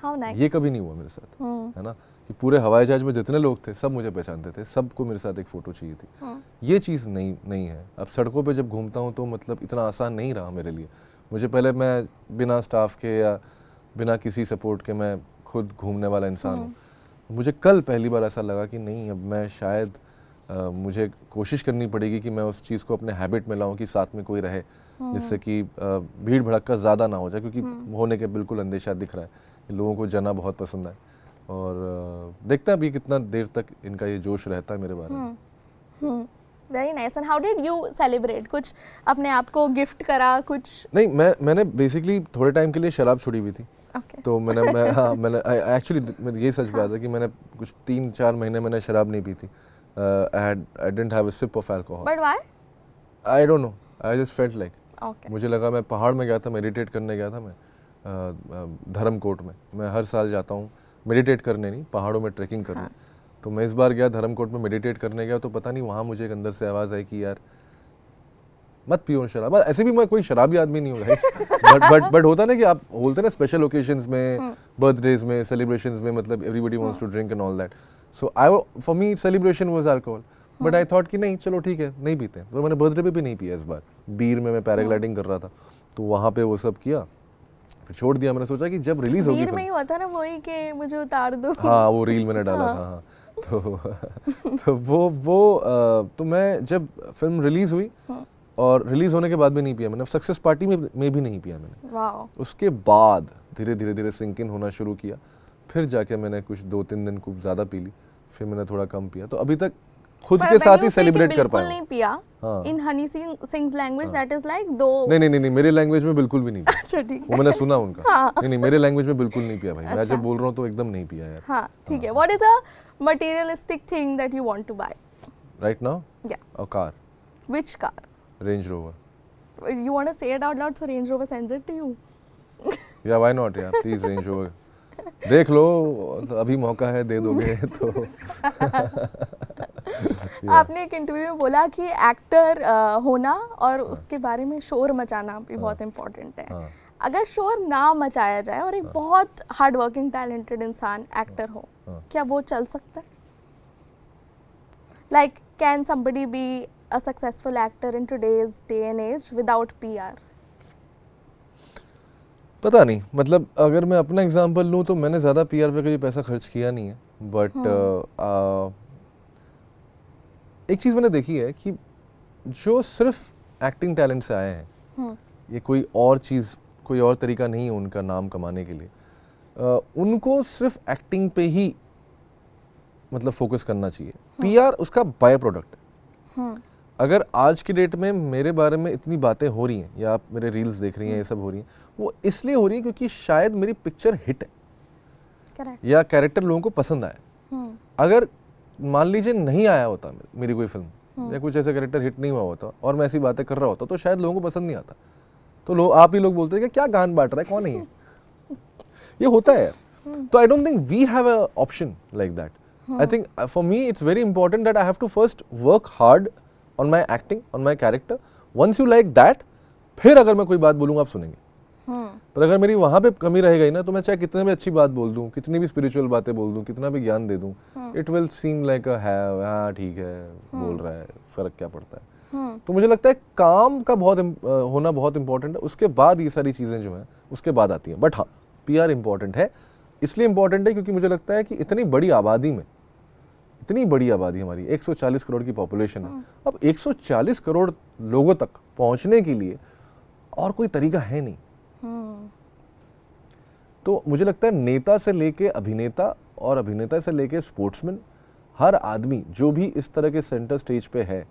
How nice. ये कभी नहीं हुआ मेरे साथ, है ना, कि पूरे हवाई जहाज में जितने लोग थे सब मुझे पहचानते थे, सबको मेरे साथ एक फ़ोटो चाहिए थी. ये चीज़ नहीं है. अब सड़कों पे जब घूमता हूँ तो मतलब इतना आसान नहीं रहा मेरे लिए. मुझे पहले मैं बिना स्टाफ के या बिना किसी सपोर्ट के मैं खुद घूमने वाला इंसान हूँ. मुझे कल पहली बार ऐसा लगा कि नहीं, अब मैं शायद मुझे कोशिश करनी पड़ेगी कि मैं उस चीज़ को अपने हैबिट में लाऊं कि साथ में कोई रहे, जिससे कि भीड़ भड़क्का ज़्यादा ना हो जाए, क्योंकि होने के बिल्कुल अंदेशा दिख रहा है। लोगों को जना बहुत पसंद है और देखते हैं अभी कितना देर तक इनका ये जोश रहता है मेरे बारे में। Very nice. And how did you celebrate? कुछ अपने आप को गिफ्ट करा कुछ? नहीं, मैंने बेसिकली थोड़े टाइम के लिए शराब छोड़ी हुई थी। Okay. तो मैंने एक्चुअली ये सच बात है कि मैंने कुछ 3-4 महीने मैंने शराब नहीं पी थी। I didn't have a sip of alcohol. But why? I don't know. I just felt like. Okay. मुझे लगा, मैं पहाड़ में गया था, मेडिटेट करने गया था मैं धर्मकोट में। मैं हर साल जाता हूँ मेडिटेट करने, नहीं पहाड़ों में ट्रैकिंग करने। तो मैं इस बार गया धर्मकोट में मेडिटेट करने गया, तो पता नहीं वहाँ मुझे एक अंदर से आवाज़ आई कि यार मत पियो शराब। ऐसे भी मैं कोई शराबी आदमी नहीं हूँ बट होता ना कि आप बोलते ना स्पेशल ओकेजन्स में, बर्थडेज में, सेलिब्रेशंस में, मतलब everybody wants to drink and all that. So for me celebration was alcohol, but I thought कि नहीं चलो ठीक है, नहीं पीते। तो मैंने बर्थडे पे भी नहीं पिया इस बार। बीर में मैं पैराग्लाइडिंग कर रहा था, तो वहाँ पे वो सब किया, फिर छोड़ दिया। मैंने सोचा कि जब रिलीज होगी, बीर में ही हुआ था ना वही कि मुझे उतार दो। हाँ, वो रील मैंने डाला था। हाँ, तो वो तो मैं जब फिल्म रिलीज हुई और रिलीज होने के बाद भी नहीं पिया मैंने, सक्सेस पार्टी में भी नहीं पिया मैंने। वाओ। उसके बाद धीरे धीरे सिंक इन होना शुरू किया, फिर जाके मैंने कुछ 2-3 दिन खूब ज़्यादा पी ली, फिर मैंने थोड़ा कम पिया। तो अभी तक खुद के साथ ही सेलिब्रेट कर पाया। नहीं पिया। In Honey Singh's language that is like दो। नहीं, मेरे लैंग्वेज में बिल्कुल भी नहीं पिया। अच्छा ठीक है, वो मैंने सुना उनका। नहीं, मेरे लैंग्वेज में बिल्कुल नहीं पिया भाई। मैं जब बोल रहा हूँ तो एकदम नहीं पिया यार। हाँ ठीक है। What is a materialistic thing that you want to buy right now? Yeah. A car. Which car? Range Rover. You want to say it out loud so Range Rover sends it to you? Yeah, why not? Yeah, please Range Rover. देख लो, अभी मौका है, दे दोगे तो। आपने एक इंटरव्यू में बोला कि एक्टर होना और उसके बारे में शोर मचाना भी बहुत इम्पोर्टेंट है। अगर शोर ना मचाया जाए और एक बहुत हार्ड वर्किंग टैलेंटेड इंसान एक्टर हो, क्या वो चल सकता है? Like can somebody be a successful actor in today's day and age without PR? पता नहीं, मतलब अगर मैं अपना एग्जांपल लूँ तो मैंने ज़्यादा PR पे कभी पैसा खर्च किया नहीं है, बट एक चीज़ मैंने देखी है कि जो सिर्फ एक्टिंग टैलेंट से आए हैं, ये कोई और चीज़, कोई और तरीका नहीं है उनका नाम कमाने के लिए, उनको सिर्फ एक्टिंग पे ही मतलब फोकस करना चाहिए। PR उसका बाय प्रोडक्ट है। अगर आज की डेट में मेरे बारे में इतनी बातें हो रही हैं या आप मेरे रील्स देख रही हैं, ये सब हो रही हैं, वो इसलिए हो रही है क्योंकि शायद मेरी पिक्चर हिट है। Correct. या कैरेक्टर लोगों को पसंद आया। अगर मान लीजिए नहीं आया होता मेरी कोई फिल्म या कुछ ऐसा कैरेक्टर हिट नहीं हुआ होता और मैं ऐसी बातें कर रहा होता, तो शायद लोगों को पसंद नहीं आता। तो आप ही लोग बोलते हैं कि क्या गान बांट रहा है, कौन है ये? ये होता है। तो I don't think we have a option like that. I think for me it's very important that I have to first work hard on my acting, on my character. Once you like that, फिर अगर मैं कोई बात बोलूँगा आप सुनेंगे। पर अगर मेरी वहाँ पे कमी रह गई ना, तो मैं चाहे कितने भी अच्छी बात बोल दूँ, कितनी भी स्पिरिचुअल बातें बोल दूँ, कितना भी ज्ञान दे दूँ, इट विल सीम लाइक हाँ ठीक है बोल रहा है, फर्क क्या पड़ता है। तो मुझे लगता है काम का होना बहुत इंपॉर्टेंट है। उसके बाद ये सारी चीज़ें जो हैं उसके बाद आती हैं। बट हाँ, PR इंपॉर्टेंट है। इसलिए इंपॉर्टेंट है क्योंकि मुझे लगता है कि इतनी बड़ी आबादी में, इतनी बड़ी आबादी हमारी 140 करोड़ की पॉपुलेशन है, अब 140 करोड़ लोगों तक पहुंचने के लिए और कोई तरीका है नहीं। तो मुझे लगता है नेता से लेके अभिनेता और अभिनेता से लेके स्पोर्ट्समैन, हर आदमी जो भी इस तरह के सेंटर स्टेज पे है,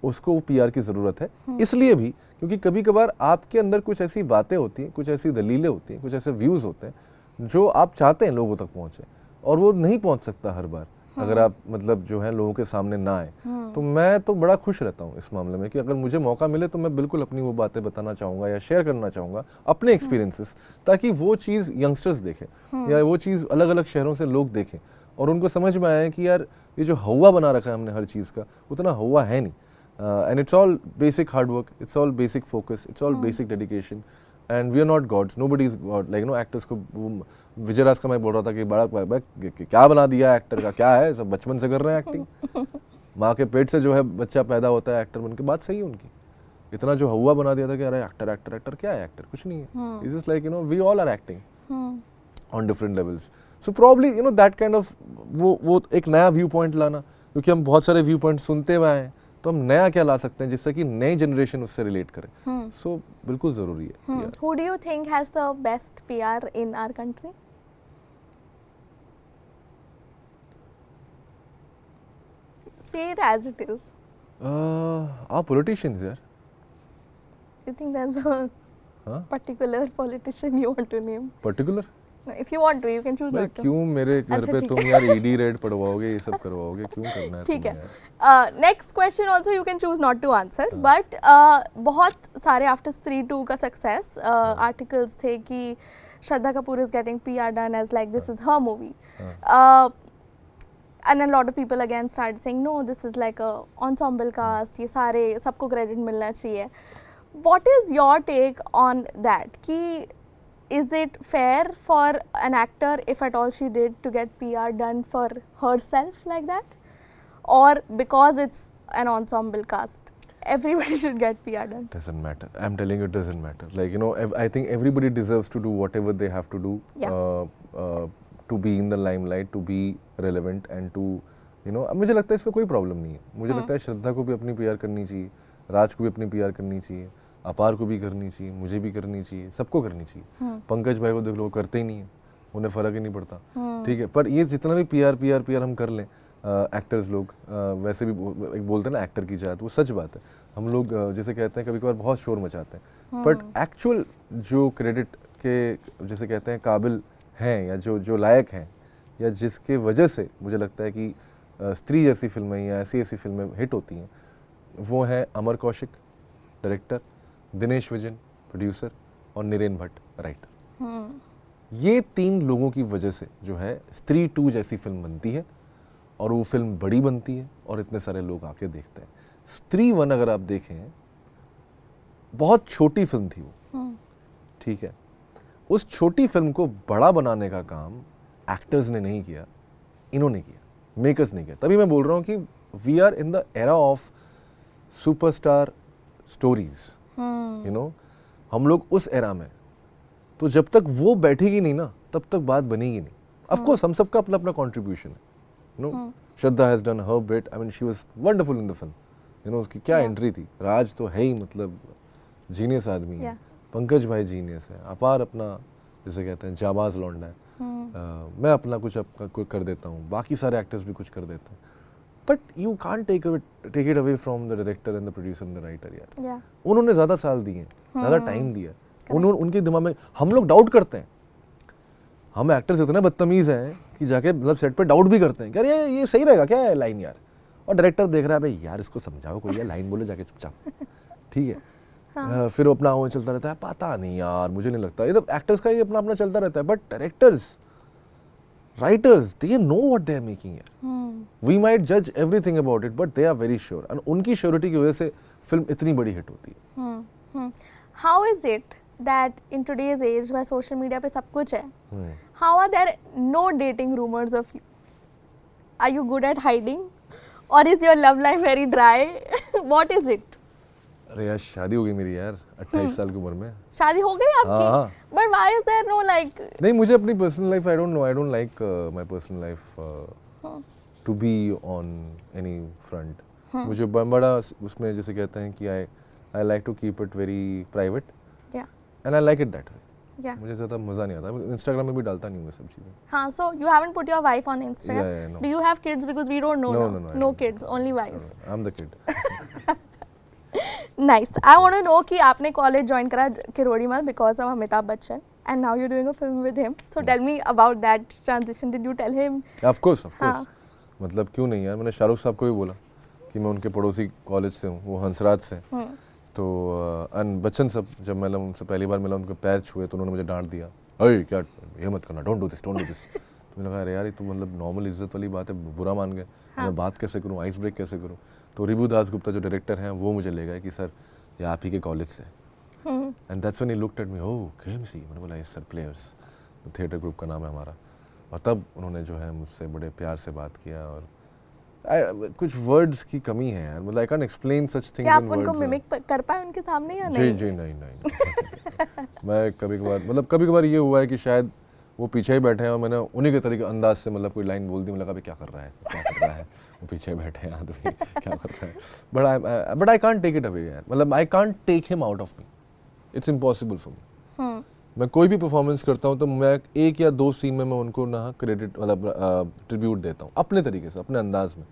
उसको PR की ज़रूरत है। इसलिए भी क्योंकि कभी कभार आपके अंदर कुछ ऐसी बातें होती हैं, कुछ ऐसी दलीलें होती हैं, कुछ ऐसे व्यूज़ होते हैं जो आप चाहते हैं लोगों तक पहुँचे और वो नहीं पहुँच सकता हर बार अगर आप मतलब जो है लोगों के सामने ना आए। तो मैं तो बड़ा खुश रहता हूँ इस मामले में कि अगर मुझे मौका मिले तो मैं बिल्कुल अपनी वो बातें बताना चाहूँगा या शेयर करना चाहूँगा, अपने एक्सपीरियंसेस, ताकि वो चीज़ यंगस्टर्स देखें या वो चीज़ अलग अलग शहरों से लोग देखें और उनको समझ में आए कि यार ये जो हवा बना रखा है हमने हर चीज़ का, उतना हवा है नहीं। And it's all basic hard work, it's all basic focus, it's all basic dedication. And we are not gods, nobody is god. Like no actors को, विजय राज का मैं बोल रहा था कि बड़ा क्या बना दिया एक्टर का, क्या है, सब बचपन से कर रहे हैं एक्टिंग। माँ के पेट से जो है बच्चा पैदा होता है एक्टर बन के, बात सही है उनकी। इतना जो हुआ बना दिया था कि अरे एक्टर एक्टर एक्टर, क्या है एक्टर, कुछ नहीं है। It's just like we all are acting. On different levels. So probably you know that kind of वो एक नया व्यू पॉइंट लाना, क्योंकि हम बहुत सारे व्यू पॉइंट सुनते हुए आए हैं, तो हम नया क्या ला सकते हैं जिससे कि नई जनरेशन उससे रिलेट करे. सो बिल्कुल ज़रूरी है. Who do you think has the best PR in our country? Say it as it is. Our politicians यार. You think there's a हाँ? particular politician you want to name? Particular No, if you want to, you can choose भाई not to. क्यों मेरे घर अच्छा, पे ठीक तुम यार ईडी रेड पड़वाओगे, ये सब करवाओगे, क्यों करना है ठीक है. तुम्हें यार? Next question also you can choose not to answer. But बहुत सारे after Stree 2 का success articles थे कि Shraddha Kapoor is getting PR done as like this is her movie. And a lot of people again started saying no, this is like a ensemble cast, ये सारे सबको credit मिलना चाहिए. What is your take on that? कि is it fair for an actor, if at all she did, to get PR done for herself like that? Or because it's an ensemble cast, everybody should get PR done? Doesn't matter. I'm telling you, it doesn't matter. Like, you know, I think everybody deserves to do whatever they have to do to be in the limelight, to be relevant and to, you know, मुझे लगता है इसमें कोई प्रॉब्लम नहीं है. मुझे लगता है श्रद्धा को भी अपनी PR करनी चाहिए, राज को भी अपनी PR करनी चाहिए, अपार को भी करनी चाहिए, मुझे भी करनी चाहिए, सबको करनी चाहिए. पंकज भाई को देख लो, करते ही नहीं है, उन्हें फ़र्क ही नहीं पड़ता. ठीक है, पर ये जितना भी PR हम कर लें, एक्टर्स लोग वैसे भी एक बोलते हैं ना एक्टर की जात, वो सच बात है. हम लोग जैसे कहते हैं कभी कभार बहुत शोर मचाते हैं, बट एक्चुअल जो क्रेडिट के जैसे कहते हैं काबिल हैं या जो लायक हैं या जिसके वजह से मुझे लगता है कि स्त्री जैसी फिल्में या ऐसी फिल्में हिट होती हैं, वो हैं अमर कौशिक डायरेक्टर, दिनेश विजन प्रोड्यूसर और नीरेन भट्ट राइटर. ये 3 लोगों की वजह से जो है स्त्री 2 जैसी फिल्म बनती है और वो फिल्म बड़ी बनती है और इतने सारे लोग आके देखते हैं. स्त्री 1 अगर आप देखें, बहुत छोटी फिल्म थी वो, ठीक है. उस छोटी फिल्म को बड़ा बनाने का काम एक्टर्स ने नहीं किया, इन्होंने किया, मेकर्स ने किया. तभी मैं बोल रहा हूँ कि we are in the era of superstar stories. You know, हम लोग उस एरा में, तो जब तक वो बैठेगी नहीं ना, तब तक बात बनेगी नहीं. ऑफ कोर्स हम सबका अपना अपना कंट्रीब्यूशन है. You no, Shraddha has done her bit. I mean she was wonderful in the film. You know, उसकी क्या एंट्री थी. राज तो है ही मतलब जीनियस आदमी है. पंकज भाई जीनियस है. अपार अपना जैसे कहते हैं जाबाज लौंडा है. मैं अपना कुछ कर देता हूँ, बाकी सारे एक्टर्स भी कुछ कर देते हैं. But you can't take it away from the director and the producer and the writer यार. उन्होंने ज़्यादा साल दिए, ज़्यादा टाइम दिया. उनके दिमाग में हम लोग डाउट करते हैं. हम एक्टर्स इतने बदतमीज़ हैं कि जाके मतलब सेट पे डाउट भी करते हैं कि अरे ये सही रहेगा क्या है लाइन यार. और डायरेक्टर देख रहा है भाई यार इसको समझाओ, कोई लाइन बोले जाके चुपचाप, ठीक है. फिर अपना वो चलता रहता है, पता नहीं यार मुझे नहीं लगता. ये तो एक्टर्स का ही अपना अपना चलता रहता है. But directors, writers, they know what they are making यार. वी माइट जज everything about it, but they are very sure. And उनकी श्योरिटी की वजह से फिल्म इतनी बड़ी हिट होती है. How is it that in today's age where social media पे सब कुछ है, how are there no dating rumors of you? Are you good at hiding or is your love life very dry? What is it? अरे यार शादी हो गई मेरी यार 28 साल की उम्र में. शादी हो गई आपकी? But why is there no like? नहीं, मुझे अपनी personal life, I don't like my personal life to be on any front. मुझे बड़ा उसमें जैसे कहते हैं कि I like to keep it very private. And I like it that way. Yeah. मुझे ज़्यादा मज़ा नहीं आता. इंस्टाग्राम में भी डालता नहीं हूँ मैं सब चीज़ें. हाँ, so you haven't put your wife on Instagram? Yeah, no. Do you have kids? Because we don't know now. No kids, only wife. No, I'm the kid. Nice. I want to know कि आपने कॉलेज ज्वाइन करा Kirorimal because of Amitabh Bachchan and now you're doing a film with him. So tell me about that transition. Did you tell him? Of course. मतलब क्यों नहीं यार, मैंने शाहरुख साहब को भी बोला कि मैं उनके पड़ोसी कॉलेज से हूँ, वो हंसराज से. तो बच्चन सब जब मैं उनसे पहली बार मिला, उनके पैर छुए तो उन्होंने मुझे डांट दिया, अरे क्या ये मत करना, डोंट डू दिस. तो मैंने कहा अरे यार ये तो मतलब नॉर्मल इज्जत वाली बात है, बुरा मान गए. मैं बात कैसे करूँ, आइस ब्रेक कैसे करूँ. तो रिबू दास गुप्ता जो डायरेक्टर हैं वो मुझे ले गए कि सर ये आप ही के कॉलेज से. And that's when he looked at me, oh KMC. मैंने बोला yes sir, players theatre group का नाम है हमारा. और तब उन्होंने जो है मुझसे बड़े प्यार से बात किया. और कुछ वर्ड्स की कमी है यार, मतलब I can explain such things in words. क्या आप उनको मिमिक कर पाए उनके सामने या नहीं? जी नहीं. मैं कभी कभार मतलब कभी कभार ये हुआ है कि शायद वो पीछे ही बैठे हैं और मैंने उन्हीं के तरीके अंदाज से मतलब कोई लाइन बोल दी, मुझे लगा भाई क्या कर रहा है, क्या कर रहा है, वो पीछे बैठे हैं आदमी क्या कर रहा है, but I can't take it away यार, मतलब I can't take him out of me, it's impossible for me. मैं कोई भी परफॉर्मेंस करता हूँ तो मैं एक या दो सीन में मैं उनको ना क्रेडिट मतलब ट्रिब्यूट देता हूँ अपने तरीके से, अपने अंदाज में।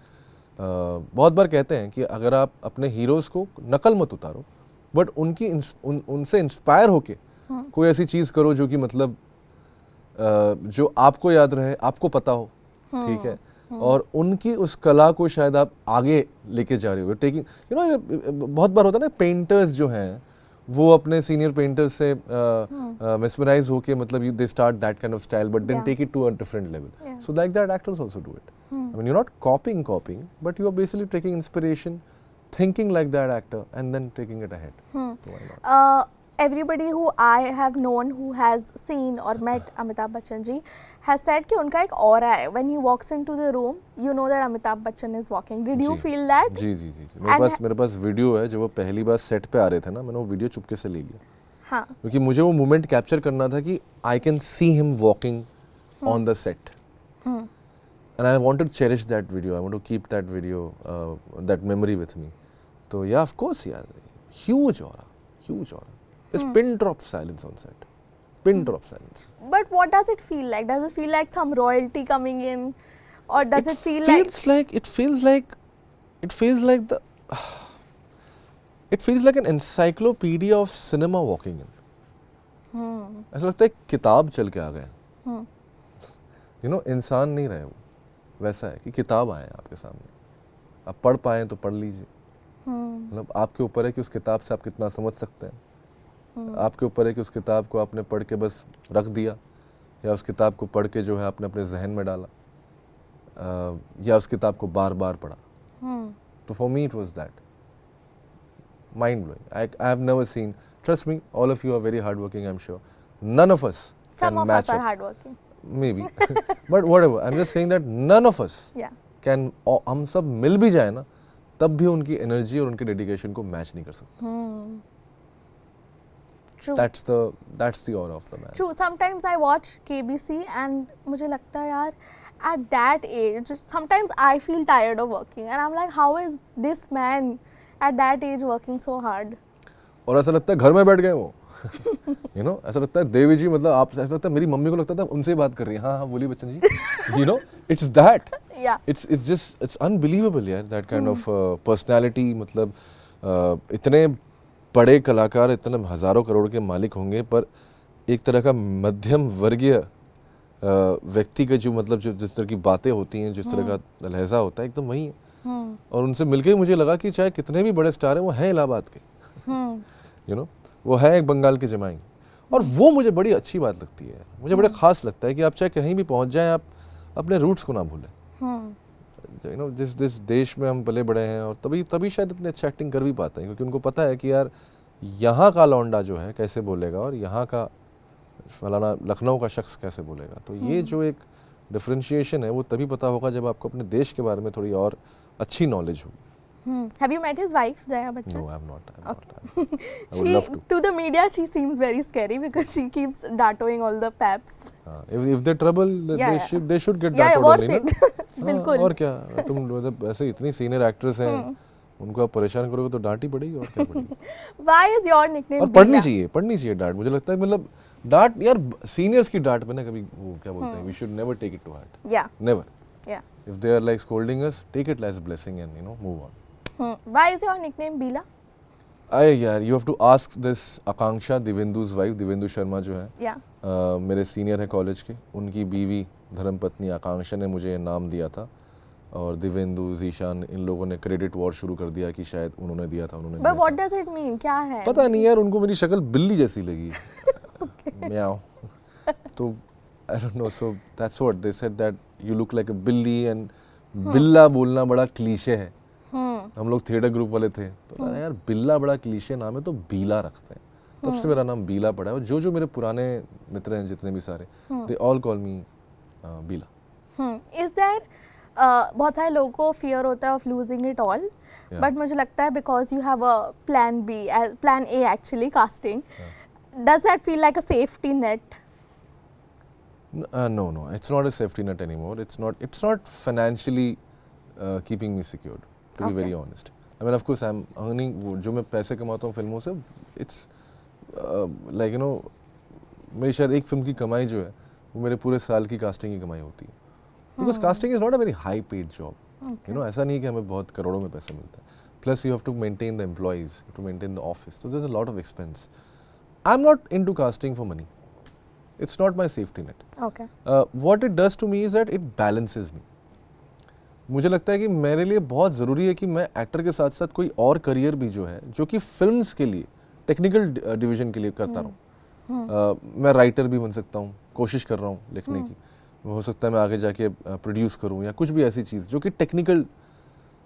बहुत बार कहते हैं कि अगर आप अपने हीरोज़ को नकल मत उतारो, बट उनकी उनसे इंस्पायर होके कोई ऐसी चीज़ करो जो कि मतलब जो आपको याद रहे, आपको पता हो, ठीक है, और उनकी उस कला को शायद आप आगे लेके जा रहे हो, टेकिंग यू नो। बहुत बार होता है ना, पेंटर्स जो हैं वो अपने सीनियर पेंटर्स से मेस्मराइज होके मतलब they start that kind of style but then take it to a different level, so like that actors also do it. I mean, you're not copying, but you are basically taking inspiration, thinking like that actor, and then taking it ahead. So why not? Everybody who I have known who has seen or met Amitabh Bachchan ji has said कि उनका एक aura है. When he walks into the room, you know that Amitabh Bachchan is walking. Did you feel that? जी जी जी, मेरे पास वीडियो है, जब वो पहली बार सेट पे आ रहे थे ना, मैंने वो वीडियो चुपके से ले लिया। हाँ. क्योंकि मुझे वो मोमेंट कैप्चर करना था कि I can see him walking on the set. And I want to cherish that video. I want to keep that video, that memory with me. So yeah, of course, yeah, huge aura, huge aura. There's pin drop silence on set. Pin drop silence. But what does it feel like? Does it feel like some royalty coming in, or does it feel like? It feels like an encyclopedia of cinema walking in. ऐसा लगता है किताब चल के आ गए। You know, इंसान नहीं रहे वो, वैसा है कि किताब आए आपके सामने, आप पढ़ पाए तो पढ़ लीजिए, मतलब आपके ऊपर है कि उस किताब से आप कितना समझ सकते हैं, आपके ऊपर है कि उस किताब को आपने पढ़ के बस रख दिया, या उस किताब को पढ़ के जो है आपने अपने जहन में डाला, या उस किताब को बार बार पढ़ा। तो for me it was that mind blowing. I have never seen, trust me, all of you are very hard working, I am sure, none of us some of us are hardworking. Maybe, but whatever. I'm just saying that none of us can. हम सब मिल भी जाए ना, तब भी उनकी एनर्जी और उनके डेडिकेशन को मैच नहीं कर सकते। True. That's the aura of the man. True. Sometimes I watch KBC and मुझे लगता है यार, at that age, sometimes I feel tired of working and I'm like, how is this man at that age working so hard? और ऐसा लगता है घर में बैठ गए वो। You know, ऐसा लगता है देवी जी, मतलब आप, ऐसा लगता है मेरी मम्मी को लगता था उनसे बात कर रही है। हाँ हाँ बोलिए Bachchan ji. You know, it's that. Yeah. It's unbelievable यार, that kind of personality, मतलब इतने बड़े कलाकार, इतने हजारों करोड़ के मालिक होंगे, पर एक तरह का मध्यम वर्गीय व्यक्ति का जो मतलब जो जिस तरह की बातें होती हैं, जिस तरह का लहजा होता है, एकदम वही है। और उनसे मिलके ही मुझे लगा कि चाहे कितने भी बड़े स्टार हैं, वो हैं इलाहाबाद के। You know, वो है एक बंगाल के जमाई, और वो मुझे बड़ी अच्छी बात लगती है, मुझे बड़ा खास लगता है कि आप चाहे कहीं भी पहुंच जाएं, आप अपने रूट्स को ना भूलें। यू नो, जिस देश में हम पले बड़े हैं, और तभी शायद इतने अच्छे एक्टिंग कर भी पाते हैं, क्योंकि उनको पता है कि यार यहाँ का लौंडा जो है कैसे बोलेगा, और यहाँ का फलाना लखनऊ का शख्स कैसे बोलेगा। तो ये जो एक डिफरेंशिएशन है, वो तभी पता होगा जब आपको अपने देश के बारे में थोड़ी और अच्छी नॉलेज होगी। Have you met his wife, Jaya Bachchan? No, I have not. Okay. I would love to. To the media, she seems very scary because she keeps datoing all the peps. If they're trouble, they should get dated only, ना? बिल्कुल। और क्या, तुम मतलब ऐसे इतनी सीनियर एक्ट्रेस हैं, उनको आप परेशान करोगे तो डांट ही पड़ेगी, और क्या पड़ेगी। Why is your nickname? और पढ़नी चाहिए डांट। मुझे लगता है मतलब डांट यार, सीनियर्स की डांट पे ना कभी वो क्या बोलते हैं, we should never take it to heart. Yeah. Never. Yeah. If they are like scolding us, take it as a blessing and move on. Why is your nickname Bila? यार, you have to ask this Akanksha, Divendu's wife, Divyendu Sharma जो है, Yeah. मेरे सीनियर है कॉलेज के, उनकी बीवी धर्मपत्नी आकांक्षा ने मुझे नाम दिया था, और दिवेंदु, जीशान, इन लोगों ने क्रेडिट वॉर शुरू कर दिया कि शायद उन्होंने दिया था, उन्होंने। But what does it mean? क्या है? पता नहीं यार, उनको मेरी शक्ल बिल्ली जैसी लगी। म्याओ। तो I don't know, so that's what they said, that you look like a बिल्ली, and बिल्ला बोलना बड़ा क्लीशे है। हम लोग थिएटर ग्रुप वाले थे, तो यार बिल्ला बड़ा क्लीशे नाम है, तो बीला रखते हैं, तब से मेरा नाम बीला पड़ा है। और जो मेरे पुराने मित्र हैं जितने भी सारे, दे ऑल कॉल मी बीला। इज देयर बहुत सारे लोगों को फियर होता है of losing it all, but मुझे लगता है because you have a plan B, plan A actually, casting, does that feel like a safety net? No, it's not a safety net anymore. It's not financially keeping me secured, to be very honest. I mean, of course, I'm earning, जो मैं पैसे कमाता हूँ फिल्मों से, it's like, you know, मेरी शायद एक फिल्म की कमाई जो है वो मेरे पूरे साल की कास्टिंग की कमाई होती है. Because casting is not a very high paid job. You know, ऐसा नहीं कि हमें बहुत करोड़ों में पैसा मिलता है. Plus you have to maintain the employees, you have to maintain the office. So there's a lot of expense. I'm not into casting for money. It's not my safety net. Okay. What it does to me is that it balances me. मुझे लगता है कि मेरे लिए बहुत ज़रूरी है कि मैं एक्टर के साथ साथ कोई और करियर भी जो है, जो कि फिल्म्स के लिए टेक्निकल डिवीजन के लिए करता रहूँ. मैं राइटर भी बन सकता हूँ, कोशिश कर रहा हूँ लिखने की. हो सकता है मैं आगे जाके प्रोड्यूस करूँ या कुछ भी ऐसी चीज़ जो कि टेक्निकल.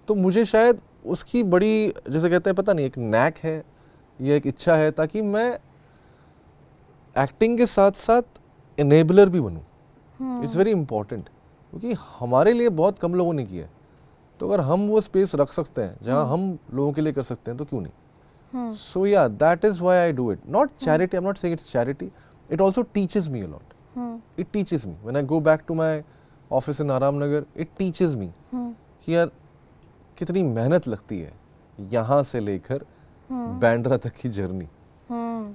तो मुझे शायद उसकी बड़ी, जैसे कहते हैं, पता नहीं, एक नैक है या एक इच्छा है ताकि मैं एक्टिंग के साथ साथ इनेबलर भी बनूँ. इट्स वेरी इंपॉर्टेंट, क्योंकि हमारे लिए बहुत कम लोगों ने किया है. तो अगर हम वो स्पेस रख सकते हैं जहाँ हम लोगों के लिए कर सकते हैं तो क्यों नहीं. सो या that is why I do it. Not charity, I am not saying it's charity. It also teaches me a lot. It teaches me. When I go back to my office in Aram Nagar, it teaches me कि यार कितनी मेहनत लगती है यहाँ से लेकर बैंड्रा तक की जर्नी.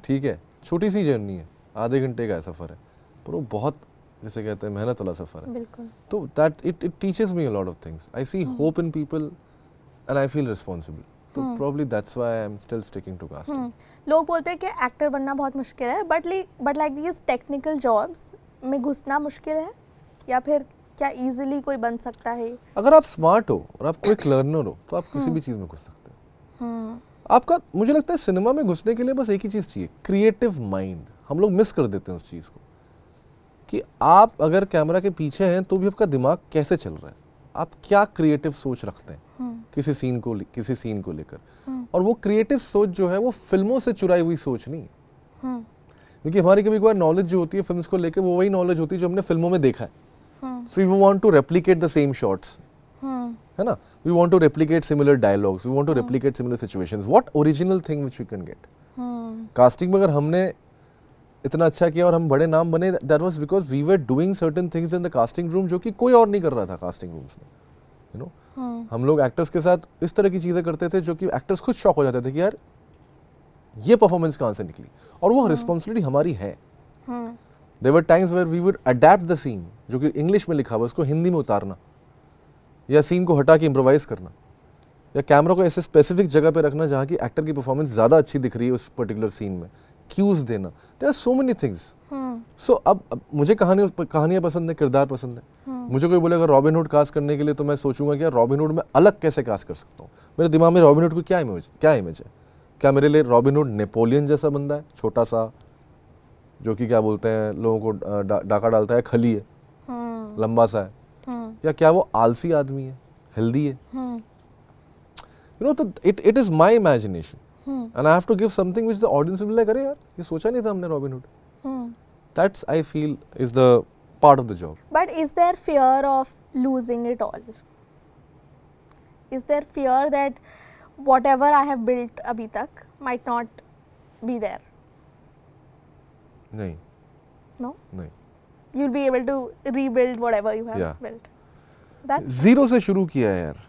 ठीक है, छोटी सी जर्नी है, आधे घंटे का सफ़र है, पर वो बहुत, जैसे कहते हैं, मेहनत वाला सफ़र है. तो that it teaches me a lot of things. I see hope in people and I feel responsible. तो probably that's why I'm still sticking to casting. लोग बोलते हैं कि एक्टर बनना बहुत मुश्किल है, but like these technical jobs में घुसना मुश्किल है, या फिर क्या इजीली कोई बन सकता है? अगर आप स्मार्ट हो और आप क्विक लर्नर हो तो आप किसी भी चीज़ में घुस सकते हो. आपका, मुझे लगता है सिनेमा में घुसने के लिए बस एक ही चीज़ चाहिए, क्रिएटिव माइंड. हम लोग मिस कर देते हैं उस चीज़ को कि आप अगर कैमरा के पीछे हैं तो भी आपका दिमाग कैसे चल रहा है, आप क्या क्रिएटिव सोच रखते हैं किसी सीन को लेकर. और वो क्रिएटिव सोच जो है वो फिल्मों से चुराई हुई सोच नहीं है. क्योंकि हमारी कभी कभार नॉलेज जो होती है फिल्म्स को लेकर वो वही नॉलेज होती है जो हमने फिल्मों में देखा है. So we want to replicate the same shots, है ना. We want to replicate similar dialogues, we want to replicate similar situations. What original thing which you can get. Casting में अगर हमने इतना अच्छा किया और हम बड़े नाम बने, that was because we were doing certain things in the casting room जो कि कोई और नहीं कर रहा था कास्टिंग रूम्स में. यू नो, हम लोग एक्टर्स के साथ इस तरह की चीज़ें करते थे जो कि एक्टर्स खुद शॉक हो जाते थे कि यार ये परफॉर्मेंस कहाँ से निकली. और वो रिस्पॉन्सिबिलिटी हमारी है. There were times where we would adapt the scene जो कि इंग्लिश में लिखा हुआ उसको हिंदी में उतारना, या सीन को हटा के इम्प्रोवाइज करना, या कैमरा को ऐसे स्पेसिफिक जगह पे रखना जहाँ की एक्टर की परफॉर्मेंस ज़्यादा अच्छी दिख रही है उस पर्टिकुलर सीन में, क्यूज देना. There are so many things. So अब मुझे कहानियाँ पसंद है, किरदार पसंद है. मुझे कोई बोले अगर रॉबिन हुड कास्ट करने के लिए, तो मैं सोचूंगा कि यार रॉबिन हुड में अलग कैसे कास्ट कर सकता हूँ. मेरे दिमाग में रॉबिन हुड को क्या इमेज है. क्या मेरे लिए रॉबिन हुड नेपोलियन जैसा बंदा है, छोटा सा, जो कि क्या बोलते हैं, लोगों को डाका डालता है, खली है, लंबा सा है, या क्या वो आलसी आदमी है, हेल्दी है. यू नो, तो it is my imagination and I have to give something which the audience will like. अरे यार ये सोचा नहीं था हमने Robin Hood. That's I feel is the part of the job. But is there fear of losing it all? Is there fear that whatever I have built abhi tak might not be there? नहीं. No? नहीं. You'll be able to rebuild whatever you have built. That's zero से शुरू किया है यार.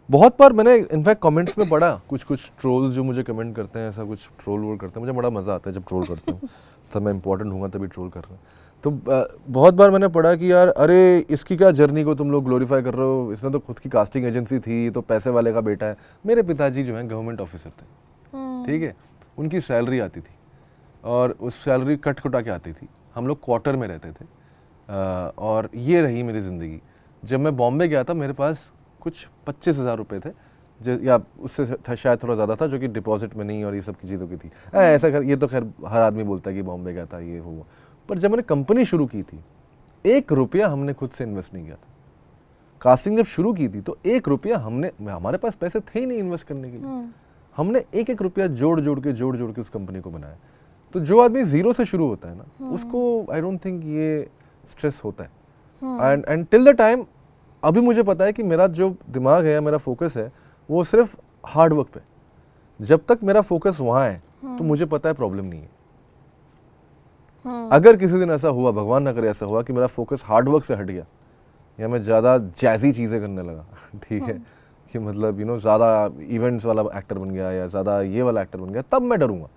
बहुत बार मैंने इनफैक्ट कमेंट्स में पढ़ा, कुछ ट्रोल्स जो मुझे कमेंट करते हैं, ऐसा कुछ ट्रोल करते हैं. मुझे बड़ा मज़ा आता है जब ट्रोल करते हैं. तब मैं इंपॉर्टेंट हूँ तभी ट्रोल कर रहा हूँ. तो बहुत बार मैंने पढ़ा कि यार अरे इसकी क्या जर्नी को तुम लोग ग्लोरीफाई कर रहे हो, इसने तो खुद की कास्टिंग एजेंसी थी, तो पैसे वाले का बेटा है. मेरे पिताजी जो हैं गवर्नमेंट ऑफिसर थे, ठीक है. उनकी सैलरी आती थी और उस सैलरी कट के आती थी. हम लोग क्वार्टर में रहते थे और ये रही मेरी ज़िंदगी. जब मैं बॉम्बे गया था मेरे पास कुछ 25,000 रुपये थे, या उससे शायद थोड़ा ज़्यादा था, जो कि डिपॉजिट में नहीं और ये सब की चीज़ों की थी. ऐसा ये तो खैर हर आदमी बोलता है कि बॉम्बे गया था, ये हुआ. पर जब मैंने कंपनी शुरू की थी, 1 रुपया हमने खुद से इन्वेस्ट नहीं किया था. कास्टिंग जब शुरू की थी तो 1 रुपया हमारे पास पैसे थे ही नहीं इन्वेस्ट करने के लिए. हमने एक रुपया जोड़ जोड़ के उस कंपनी को बनाया. तो जो आदमी जीरो से शुरू होता है ना, उसको आई डोंट थिंक ये स्ट्रेस होता है. एंड टिल द टाइम, अभी मुझे पता है कि मेरा जो दिमाग है, मेरा फोकस है, वो सिर्फ हार्ड वर्क पे. जब तक मेरा फोकस वहाँ है तो मुझे पता है प्रॉब्लम नहीं है. अगर किसी दिन ऐसा हुआ, भगवान ना करे ऐसा हुआ कि मेरा फोकस हार्ड वर्क से हट गया या मैं ज़्यादा जैजी चीज़ें करने लगा, ठीक है, कि मतलब यू नो ज़्यादा इवेंट्स वाला एक्टर बन गया या ज़्यादा ये वाला एक्टर बन गया, तब मैं डरूंगा,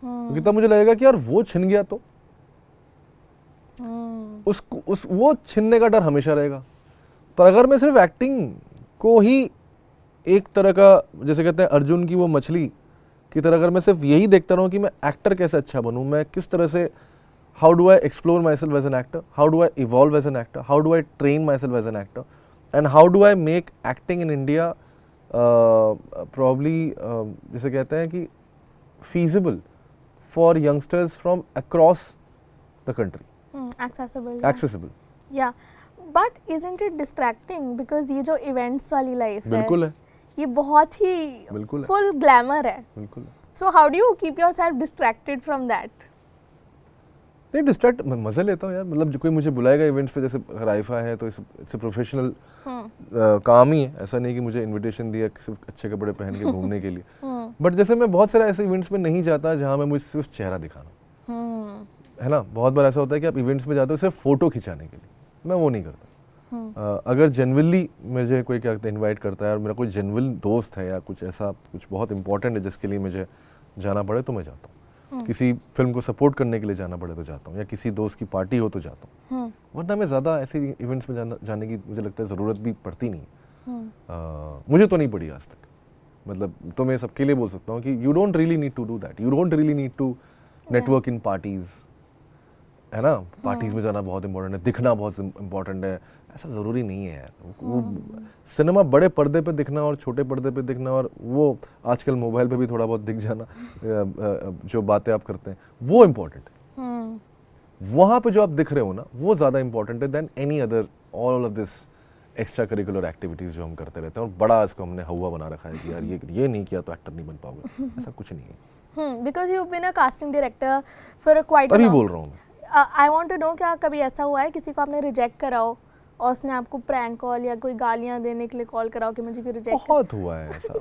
क्योंकि तब मुझे लगेगा कि यार वो छिन गया तो वो छिनने का डर हमेशा रहेगा। पर अगर मैं सिर्फ एक्टिंग को ही एक तरह का, जैसे कहते हैं अर्जुन की वो मछली की तरह, अगर मैं सिर्फ यही देखता रहूं कि मैं एक्टर कैसे अच्छा बनूं, मैं किस तरह से, how do I explore myself as an actor, how do I evolve as an actor, how do I train myself as an actor, and how do I make acting in India probably जैसे कहते हैं कि feasible for youngsters from across the country. Accessible. Yeah, but isn't it distracting because ये जो events वाली life बिल्कुल है, ये बहुत ही बिल्कुल full glamour है. बिल्कुल। So how do you keep yourself distracted from that? नहीं डिस्ट्रैक्ट, मैं मज़े लेता हूँ यार, मतलब जो कोई मुझे बुलाएगा इवेंट्स पे, जैसे राइफा है तो इट्स प्रोफेशनल काम ही है, ऐसा नहीं कि मुझे इनविटेशन दिया सिर्फ अच्छे कपड़े पहन के घूमने के लिए, बट जैसे मैं बहुत सारे ऐसे इवेंट्स में नहीं जाता जहाँ मैं मुझे सिर्फ चेहरा दिखाना, है ना, बहुत बार ऐसा होता है कि आप इवेंट्स में जाते हो सिर्फ फोटो खिंचाने के लिए, मैं वो नहीं करता। अगर जेन्युइनली मुझे कोई क्या इन्वाइट करता है और मेरा कोई जेन्युइन दोस्त है या कुछ ऐसा कुछ बहुत इंपॉर्टेंट है जिसके लिए मुझे जाना पड़े तो मैं जाता हूँ, किसी फिल्म को सपोर्ट करने के लिए जाना पड़े तो जाता हूँ, या किसी दोस्त की पार्टी हो तो जाता हूँ, वरना मैं ज़्यादा ऐसे इवेंट्स में जाने की मुझे लगता है ज़रूरत भी पड़ती नहीं। मुझे तो नहीं पड़ी आज तक, मतलब तो मैं सबके लिए बोल सकता हूँ कि you don't really need to do that, you don't really need to network in parties, है ना, पार्टीज़ में जाना बहुत इंपॉर्टेंट है, दिखना बहुत इंपॉर्टेंट है, ऐसा ज़रूरी नहीं है यार। वो सिनेमा बड़े पर्दे पे दिखना और छोटे पर्दे पे दिखना, और वो आजकल मोबाइल पे भी थोड़ा बहुत दिख जाना, जो बातें आप करते हैं वो इम्पोर्टेंट है, वहाँ पे जो आप दिख रहे हो ना वो ज़्यादा इंपॉर्टेंट है than any other all of this extracurricular activities जो हम करते रहते हैं, और बड़ा इसको हमने हवा बना रखा है कि यार ये नहीं किया तो एक्टर नहीं बन पाओगे, ऐसा कुछ नहीं है। Because you've been a casting director for a quite तभी बोल रहा हूँ मैं। I want to know, क्या कभी ऐसा हुआ है किसी को आपने रिजेक्ट करा हो और उसने आपको प्रैंक कॉल या कोई गालियाँ देने के लिए कॉल करा हो कि मुझे क्यों रिजेक्ट? बहुत हुआ है ऐसा,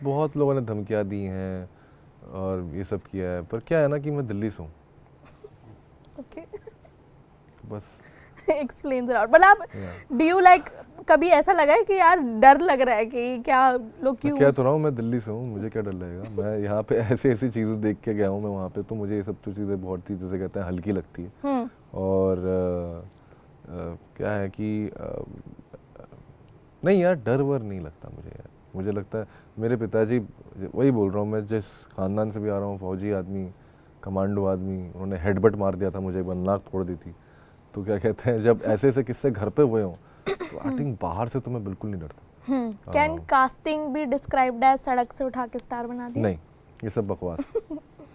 बहुत लोगों ने धमकियाँ दी हैं और ये सब किया है, पर क्या है ना कि मैं दिल्ली से हूँ। ओके, बस एक्सप्लेन आउट। मतलब डू यू लाइक, कभी ऐसा लगा है कि यार डर लग रहा है कि क्या लोग क्यों? क्या तो रहा हूँ, मैं दिल्ली से हूँ, मुझे क्या डर लगेगा, मैं यहाँ पे ऐसी चीज़ें देख के गया हूँ मैं वहाँ पे, तो मुझे ये सब चीज़ें बहुत ही जैसे कहते हैं हल्की लगती है। और क्या है कि नहीं यार डर वर नहीं लगता मुझे यार, मुझे लगता है मेरे पिताजी, वही बोल रहा हूँ मैं, जिस खानदान से भी आ रहा हूँ, फौजी आदमी, कमांडो आदमी, उन्होंने हेडबट मार दिया था मुझे, नाक फोड़ दी थी, तो क्या कहते हैं जब ऐसे किस्से घर पे हुए हों तो आई थिंक बाहर से तो मैं बिल्कुल नहीं डरता। Can casting be described as सड़क से उठा के स्टार बना दिया? नहीं, ये सब बकवास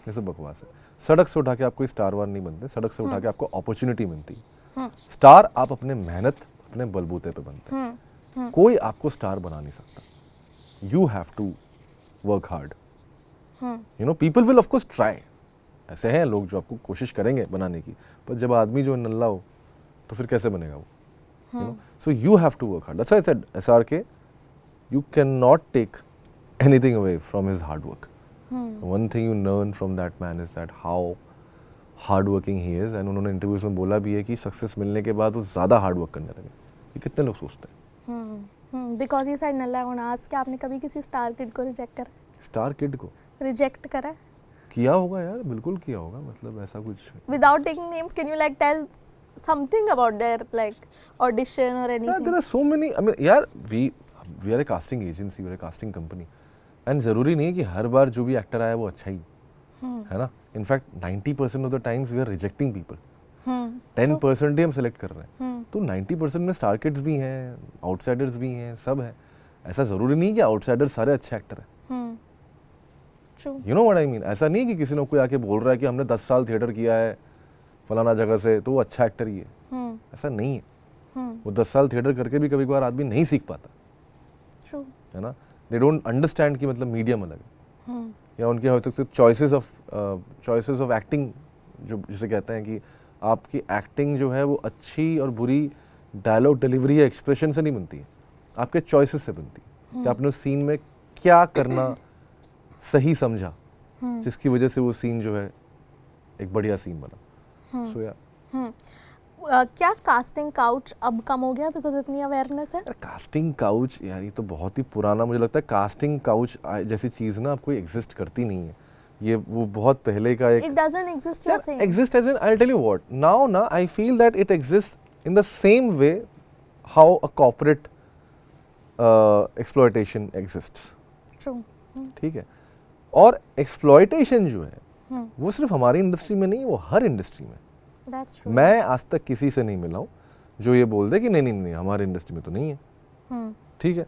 ये सब बकवास है। सड़क से उठा के आप कोई स्टार वार नहीं बनते, सड़क से उठा के आपको अपॉर्चुनिटी मिलती है। स्टार आप अपने मेहनत, अपने बलबूते पे बनते हैं, कोई आपको स्टार बना नहीं सकता। You have to work hard, you know, people will of course try, ऐसे हैं लोग जो आपको कोशिश करेंगे बनाने की, पर जब आदमी जो नल्ला हो तो फिर कैसे बनेगा वो, you know? So you have to work hard. That's why I said SRK, you cannot take anything away from his hard work. One thing you learn from that man is that how hard working he is, and उन्होंने इंटरव्यूज में बोला भी है कि सक्सेस मिलने के बाद वो ज़्यादा हार्ड वर्क करने लगे। ये कितने लोग सोचते हैं? Because you said नल्ला होना, आज क्या आपने कभी किसी स्टार किड को रिजेक्ट करा? स्टार किड को रिजेक्ट करा? किया होगा यार, बिल्कुल किया होगा, मतलब ऐसा कुछ। Without taking names, can you like tell something about their like audition or anything? Yeah, there are so many. I mean, यार we are a casting agency, we are a casting company, and ज़रूरी नहीं है कि हर बार जो भी एक्टर आया वो अच्छा ही है ना। In fact, 90% of the times we are rejecting people. 10% ही हम सेलेक्ट कर रहे हैं, तो 90% में स्टार किड्स भी हैं, आउटसाइडर्स भी हैं, सब है। ऐसा ज़रूरी नहीं कि आउटसाइडर सारे अच्छे एक्टर हैं। You know what I mean? ऐसा नहीं कि किसी ने कोई आके बोल रहा है कि हमने 10 साल थिएटर किया है फलाना जगह से तो वो अच्छा एक्टर ही है, ऐसा नहीं है। वो 10 साल थिएटर करके भी कभी कभार आदमी नहीं सीख पाता, है ना। दे डोंट अंडरस्टैंड कि मतलब मीडियम अलग है, या उनके हो सकते चॉइसेस ऑफ एक्टिंग, जो जिसे कहते हैं कि आपकी एक्टिंग जो है वो अच्छी और बुरी डायलॉग डिलीवरी या एक्सप्रेशन से नहीं बनती है, आपके चॉइसेस से बनती है कि आपने उस सीन में क्या करना सही समझा, जिसकी वजह से वो सीन जो है एक बढ़िया सीन बना। सो या क्या कास्टिंग काउच अब कम हो गया बिकॉज इतनी अवेयरनेस है? कास्टिंग काउच यार ये तो बहुत ही पुराना, मुझे लगता है कास्टिंग काउच जैसी चीज़ ना अब कोई एग्जिस्ट करती नहीं है। ये वो बहुत पहले का एक it doesn't exist, you are saying? exist as in, I'll tell you what, now na I feel that it exists in the same way how a corporate exploitation exists. True. ठीक है, और एक्सप्लॉयटेशन जो है वो सिर्फ हमारी इंडस्ट्री में नहीं, वो हर इंडस्ट्री में। That's true. मैं आज तक किसी से नहीं मिला हूँ जो ये बोल दे कि नहीं नहीं नहीं हमारी इंडस्ट्री में तो नहीं है। ठीक है,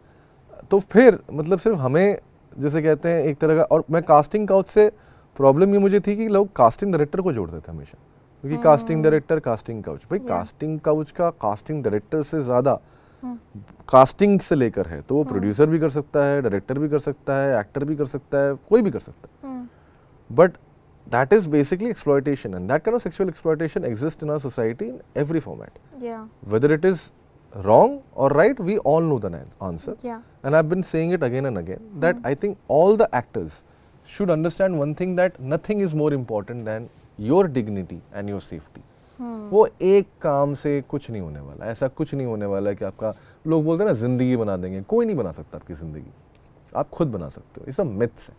तो फिर मतलब सिर्फ हमें जैसे कहते हैं एक तरह का, और मैं कास्टिंग काउच से प्रॉब्लम ये मुझे थी कि लोग कास्टिंग डायरेक्टर को जोड़ते थे हमेशा, क्योंकि कास्टिंग डायरेक्टर कास्टिंग काउच, भाई कास्टिंग काउच का कास्टिंग डायरेक्टर से ज़्यादा कास्टिंग से लेकर है, तो वो प्रोड्यूसर भी कर सकता है, डायरेक्टर भी कर सकता है, एक्टर भी कर सकता है, कोई भी कर सकता है। But that is basically exploitation, and that kind of sexual exploitation exists in our society in every format. Yeah. Whether it is wrong or right, we all know the answer. Yeah. And I've been saying it again and again that I think all the actors should understand one thing, that nothing is more important than your dignity and your safety. वो एक काम से कुछ नहीं होने वाला, ऐसा कुछ नहीं होने वाला है कि आपका, लोग बोलते हैं ना जिंदगी बना देंगे, कोई नहीं बना सकता आपकी जिंदगी, आप खुद बना सकते हो। ये सब मिथ्स है।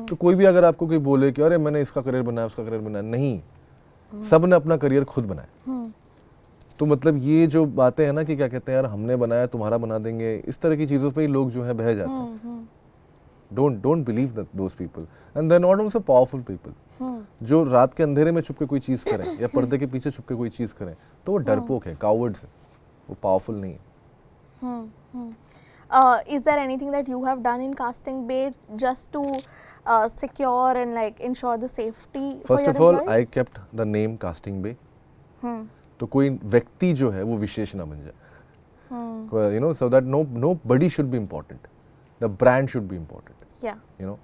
तो कोई भी अगर आपको कोई बोले कि अरे मैंने इसका करियर बनाया उसका करियर बनाया, नहीं, सब ने अपना करियर खुद बनाया। तो मतलब ये जो बातें हैं ना कि क्या कहते हैं यार हमने बनाया तुम्हारा बना देंगे, इस तरह की चीज़ों पे ही लोग जो है बह जाते हैं। Don't believe those people, and they are not also powerful people. जो रात के अंधेरे में छुप के कोई चीज़ करें या पर्दे के पीछे छुप के कोई चीज़ करें तो वो डरपोक है, कावर्ड्स है, वो पावरफुल नहीं है। Is there anything that you have done in casting bay just to secure and like ensure the safety for First your of all, I employees? kept the name casting bay. तो कोई व्यक्ति जो है वो विशेष ना बन जाए, you know, so that nobody should be important. The brand should be important. Yeah. You know,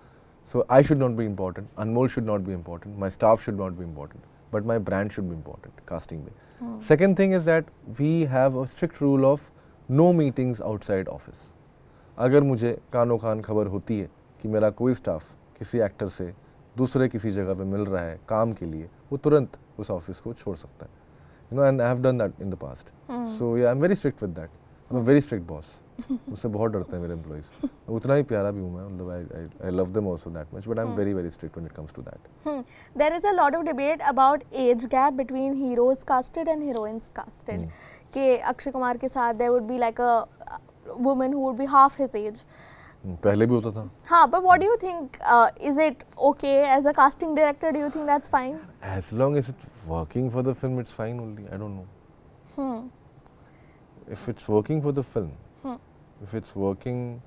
so I should not be important. Anmol should not be important. My staff should not be important. But my brand should be important. Casting bay. Second thing is that we have a strict rule of no meetings outside office. अगर मुझे कानो कान खबर होती है कि मेरा कोई स्टाफ किसी एक्टर से दूसरे किसी जगह पे मिल रहा है काम के लिए, वो तुरंत उस ऑफिस को छोड़ सकता है। You know, and I have done that in the past. So yeah, I'm very strict with that. I'm a very strict boss. उससे बहुत डरते हैं मेरे एम्प्लॉइज। उतना ही प्यारा भी हूँ मैं, मतलब I love them also that much, but I'm very very strict when it comes to that. There is a lot of debate about age gap between heroes casted and heroines casted. कि अक्षय कुमार के साथ there would be like a woman who would be half his age. पहले भी होता था। हाँ, but what do you think? Is it okay as a casting director? Do you think that's fine? As long as it's working for the film, it's fine only. I don't know. If it's working for the film, if it's working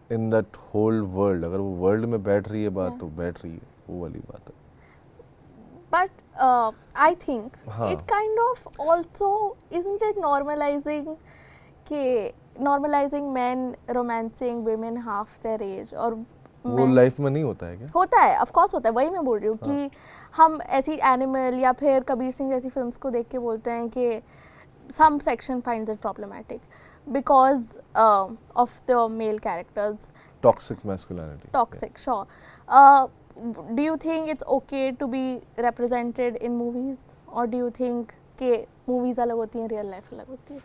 in that whole world, अगर वो world में बैठ रही है बात तो बैठ रही है, वो वाली बात है। But I think it kind of also isn't it normalizing men romancing women half their age? और वो लाइफ में नहीं होता है क्या? होता है, of course होता है, वही मैं बोल रही हूँ कि हम ऐसी एनिमल या फिर कबीर सिंह जैसी फिल्म्स को देख के बोलते हैं कि some section finds it problematic because of the male characters. Toxic masculinity. Toxic, sure. Do you think it's okay to be represented in movies, or do you think कि movies अलग होती हैं, real life अलग होती है?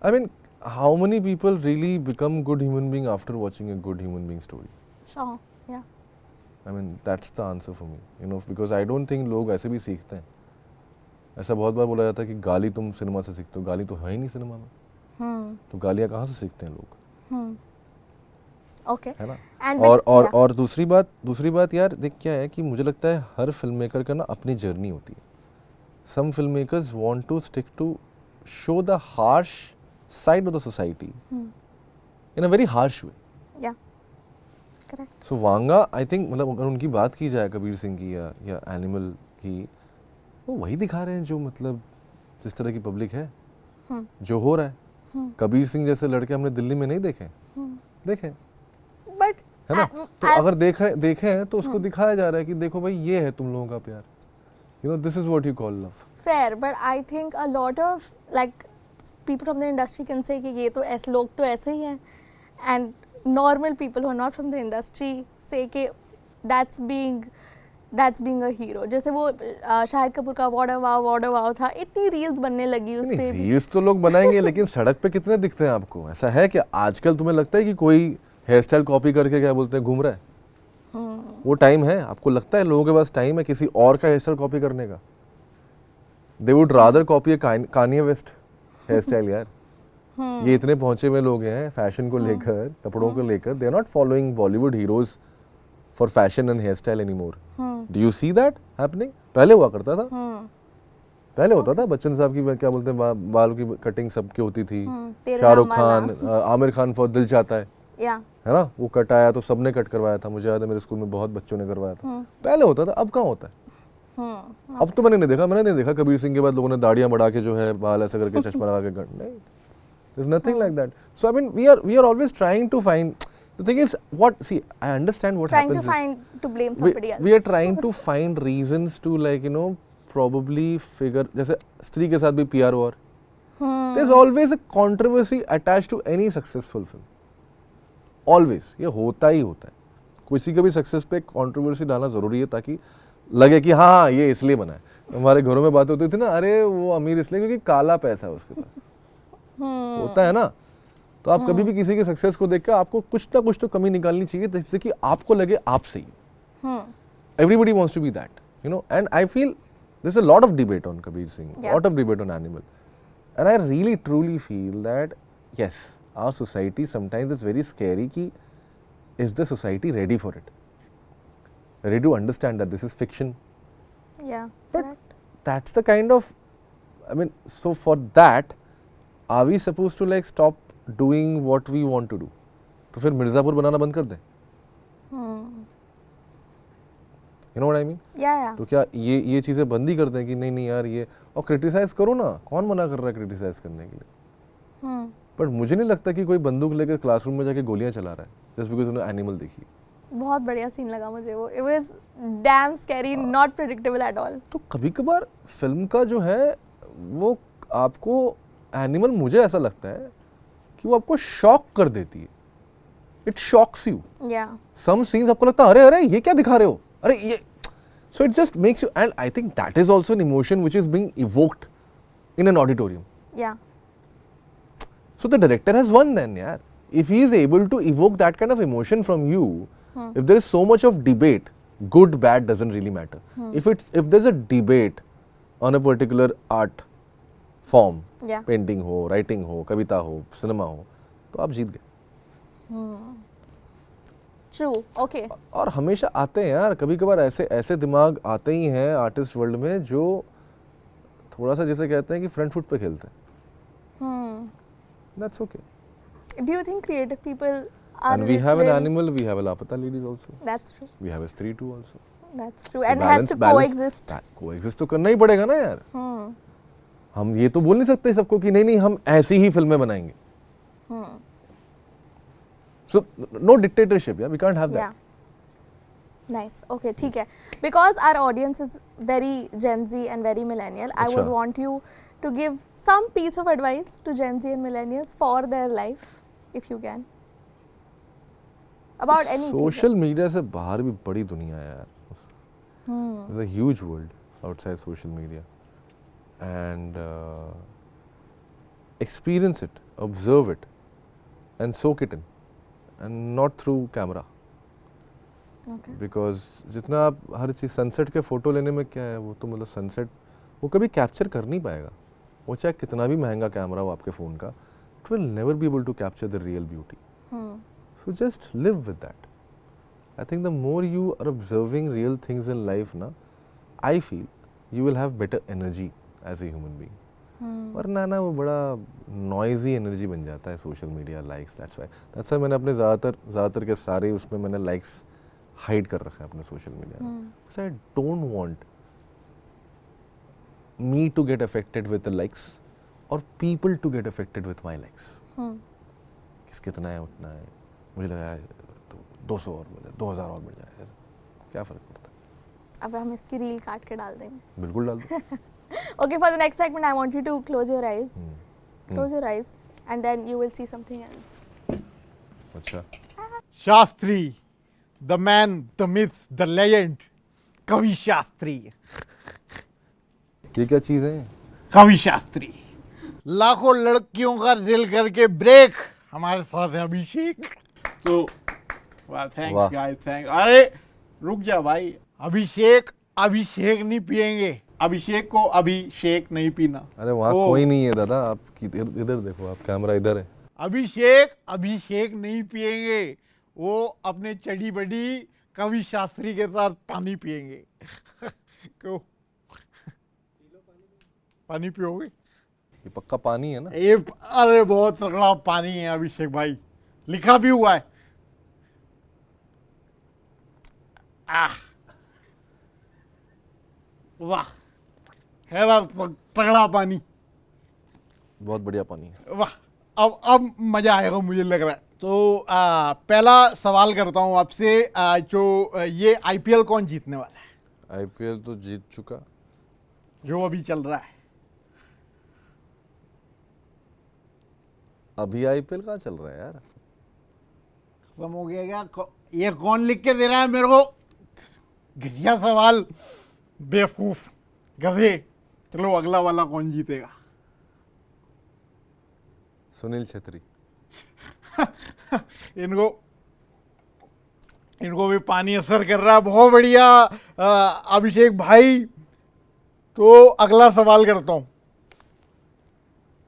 I mean, how many people really become good human being after watching a good human being story? Sure, yeah. I mean, that's the answer for me, you know, because I don't think लोग ऐसे भी सीखते हैं। ऐसा बहुत बार बोला जाता है कि गाली तुम सिनेमा से सीखते हो, गाली तो है ही नहीं सिनेमा में। तो गालियाँ कहाँ से सीखते हैं लोग? Okay. है ना? And और दूसरी बात यार देख क्या है कि मुझे लगता है हर फिल्म मेकर का ना अपनी जर्नी होती है। Some filmmakers want to stick to show the harsh side of the society in a very harsh way. Yeah. Correct. So Vanga I think मतलब अगर उनकी बात की जाए कबीर सिंह की या एनिमल की, वो वही दिखा रहे हैं जो मतलब जिस तरह की पब्लिक है, जो हो रहा है। कबीर सिंह जैसे लड़के हमने दिल्ली में नहीं देखे But है ना? तो अगर देखे हैं तो उसको दिखाया जा रहा है कि देखो भाई ये है तुम लोगों का प्यार, you know, this is what you call love. Fair, but I think a lot of like people from the industry can say कि ये तो ऐसे लोग तो ऐसे ही हैं, and normal people who are not from the industry say कि that's being that's being a hero. जैसे वो शाहिद कपूर का वॉट अ वाव था, इतनी रील्स बनने लगी उस पे. रील्स तो लोग बनाएंगे लेकिन सड़क पे कितने दिखते हैं आपको? ऐसा है कि आजकल तुम्हें लगता है कि कोई हेयर स्टाइल कॉपी करके क्या बोलते हैं घूम रहा है? वो टाइम है? आपको लगता है लोगों के पास टाइम है किसी और का हेयर स्टाइल कॉपी करने का? They would rather copy a Kanye West hair style यार. ये इतने पहुंचे हुए लोग हैं फैशन को लेकर, कपड़ों को लेकर. They are not following Bollywood heroes for fashion and hair style anymore. Do you see that happening? पहले हुआ करता था. पहले होता था बच्चन साहब की क्या बोलते हैं बालों की कटिंग सबकी होती थी. शाहरुख खान, आमिर खान फॉर दिल चाहता है, है ना, वो कट आया तो सबने कट करवाया था. मुझे याद है मेरे स्कूल में बहुत बच्चों ने करवाया था. पहले होता था, अब कहाँ होता है? अब तो मैंने नहीं देखा कबीर सिंह के बाद लोगों ने दाढ़ियां बढ़ा के जो है बाल ऐसा करके चश्मा लगा के नहीं. There's nothing like that. So I mean we are always trying to find. The thing is what, see, I understand what trying happens to find to blame somebody else. We are trying to find reasons to like probably figure. जैसे स्त्री के साथ भी PR war. There's always a controversy attached to any successful film. Always. ये होता ही होता है. किसी का भी सक्सेस पे कंट्रोवर्सी डालना जरूरी है ताकि लगे कि हाँ ये इसलिए बना है. हमारे घरों में बात होती थी ना, अरे वो अमीर इसलिए क्योंकि काला पैसा है उसके पास. होता है ना. तो आप कभी भी किसी के सक्सेस को देखकर आपको कुछ ना कुछ तो कमी निकालनी चाहिए जिससे कि आपको लगे आप सही है. Everybody wants to be that, and I feel there is a lot of debate on Kabir Singh, lot of debate on Animal, and I really truly feel that yes, our society sometimes it's very scary कि is the society ready for it, ready to understand that this is fiction. Yeah, but correct. That's the kind of, I mean, so for that are we supposed to like stop doing what we want to do? तो फिर मिर्जापुर बनाना बंद कर दें? You know what I mean? Yeah. तो क्या ये चीजें बंद ही कर दें कि नहीं यार ये, और क्रिटिसाइज करो ना, कौन मना कर रहा है क्रिटिसाइज करने के लिए? बट मुझे नहीं लगता कि कोई बंदूक लेकर क्लासरूम में जाके गोलियां चला रहा है जस्ट बिकॉज उन्होंने एनिमल देखी. बहुत बढ़िया सीन लगा मुझे वो. It was damn scary, not predictable at all. तो कभी कभार फिल्म का जो है वो आपको एनिमल, मुझे ऐसा लगता है कि वो आपको शॉक कर देती है. It shocks you. Some scenes आपको लगता है अरे ये क्या दिखा रहे हो, अरे ये, so it just makes you, and I think that is also an emotion which is being evoked in an auditorium. So the director has won then, yaar. If he is able to evoke that kind of emotion from you, if there is so much of debate, good, bad doesn't really matter. If there's a debate on a particular art form, painting हो, writing हो, कविता हो, cinema हो, तो आप जीत गए. True, okay. और हमेशा आते हैं यार, कभी कभार ऐसे दिमाग आते ही हैं आर्टिस्ट वर्ल्ड में जो थोड़ा सा जैसे कहते हैं कि फ्रंट फुट पे खेलते हैं. That's okay. Do you think creative people are? And we have an animal, we have a Lapata ladies also. That's true. We have a Stree too also. That's true. And it has to coexist. Coexist तो करना ही पड़ेगा ना यार. हम ये तो बोल नहीं सकते सबको कि नहीं हम ऐसी ही फिल्में बनाएंगे. So no dictatorship, yeah, we can't have that. Yeah. Nice. Okay, ठीक है. Because our audience is very Gen Z and very millennial, I would want you to give some piece of advice to Gen Z and millennials for their life, if you can. About any. Social media से बाहर भी बड़ी दुनिया है यार. There's a huge world outside social media, and experience it, observe it, and soak it in, and not through camera. Okay. Because जितना आप हर चीज़ सनसेट के फोटो लेने में क्या है, वो तो मतलब सनसेट वो कभी कैप्चर कर नहीं पाएगा. वो चाहे कितना भी महंगा कैमरा हो आपके फ़ोन का, it will never be able to capture the real beauty. So just live with that. I think the more you are observing real things in life, na, I feel you will have better energy as a human being. वरना ना वो बड़ा noisy energy बन जाता है social media likes. That's why मैंने अपने ज़्यादातर के सारे उसमें मैंने likes hide कर रखा है अपने social media में. Because I don't want me to get affected with the likes or people to get affected with my likes. कितना है उतना है, मुझे लगा 200 और मिल जाए, 2000 और मिल जाए, क्या फर्क पड़ता है. अब हम इसकी रील काट के डाल देंगे. बिल्कुल डाल दो. Okay, for the next segment I want you to close your eyes. Close your eyes and then you will see something else. अच्छा. Shastri, the man, the myth, the legend, कवि शास्त्री। ये क्या चीज़ है? कवि शास्त्री लाखों लड़कियों का दिल करके ब्रेक, हमारे साथ है अभिषेक। तो वाह, थैंक्स गाइस, थैंक। अरे रुक जा भाई, अभिषेक नहीं पिएंगे, अभिषेक को अभिषेक नहीं पीना। अरे वहाँ कोई नहीं है दादा, आप इधर देखो, आप कैमरा इधर है। अभिषेक नहीं पिएंगे, वो अपने चढ़ी बड़ी कवि शास्त्री के साथ पानी पिएंगे। क्यों? पानी पियोगे? ये पक्का पानी है ना? ये अरे बहुत तगड़ा पानी है अभिषेक भाई, लिखा भी हुआ है। वाह, है ना तगड़ा पानी, बहुत बढ़िया पानी है। वाह, अब मजा आएगा मुझे लग रहा है। तो पहला सवाल करता हूँ आपसे, जो ये आईपीएल कौन जीतने वाला है? आईपीएल तो जीत चुका, जो अभी चल रहा है। अभी आईपीएल कहाँ चल रहा है यार? खत्म हो गया क्या? ये कौन लिख के दे रहा है मेरे को? घटिया सवाल, बेवकूफ, गधे। चलो अगला वाला कौन जीतेगा? सुनील छेत्री। इनको भी पानी असर कर रहा है, बहुत बढ़िया। अभिषेक भाई, तो अगला सवाल करता हूं।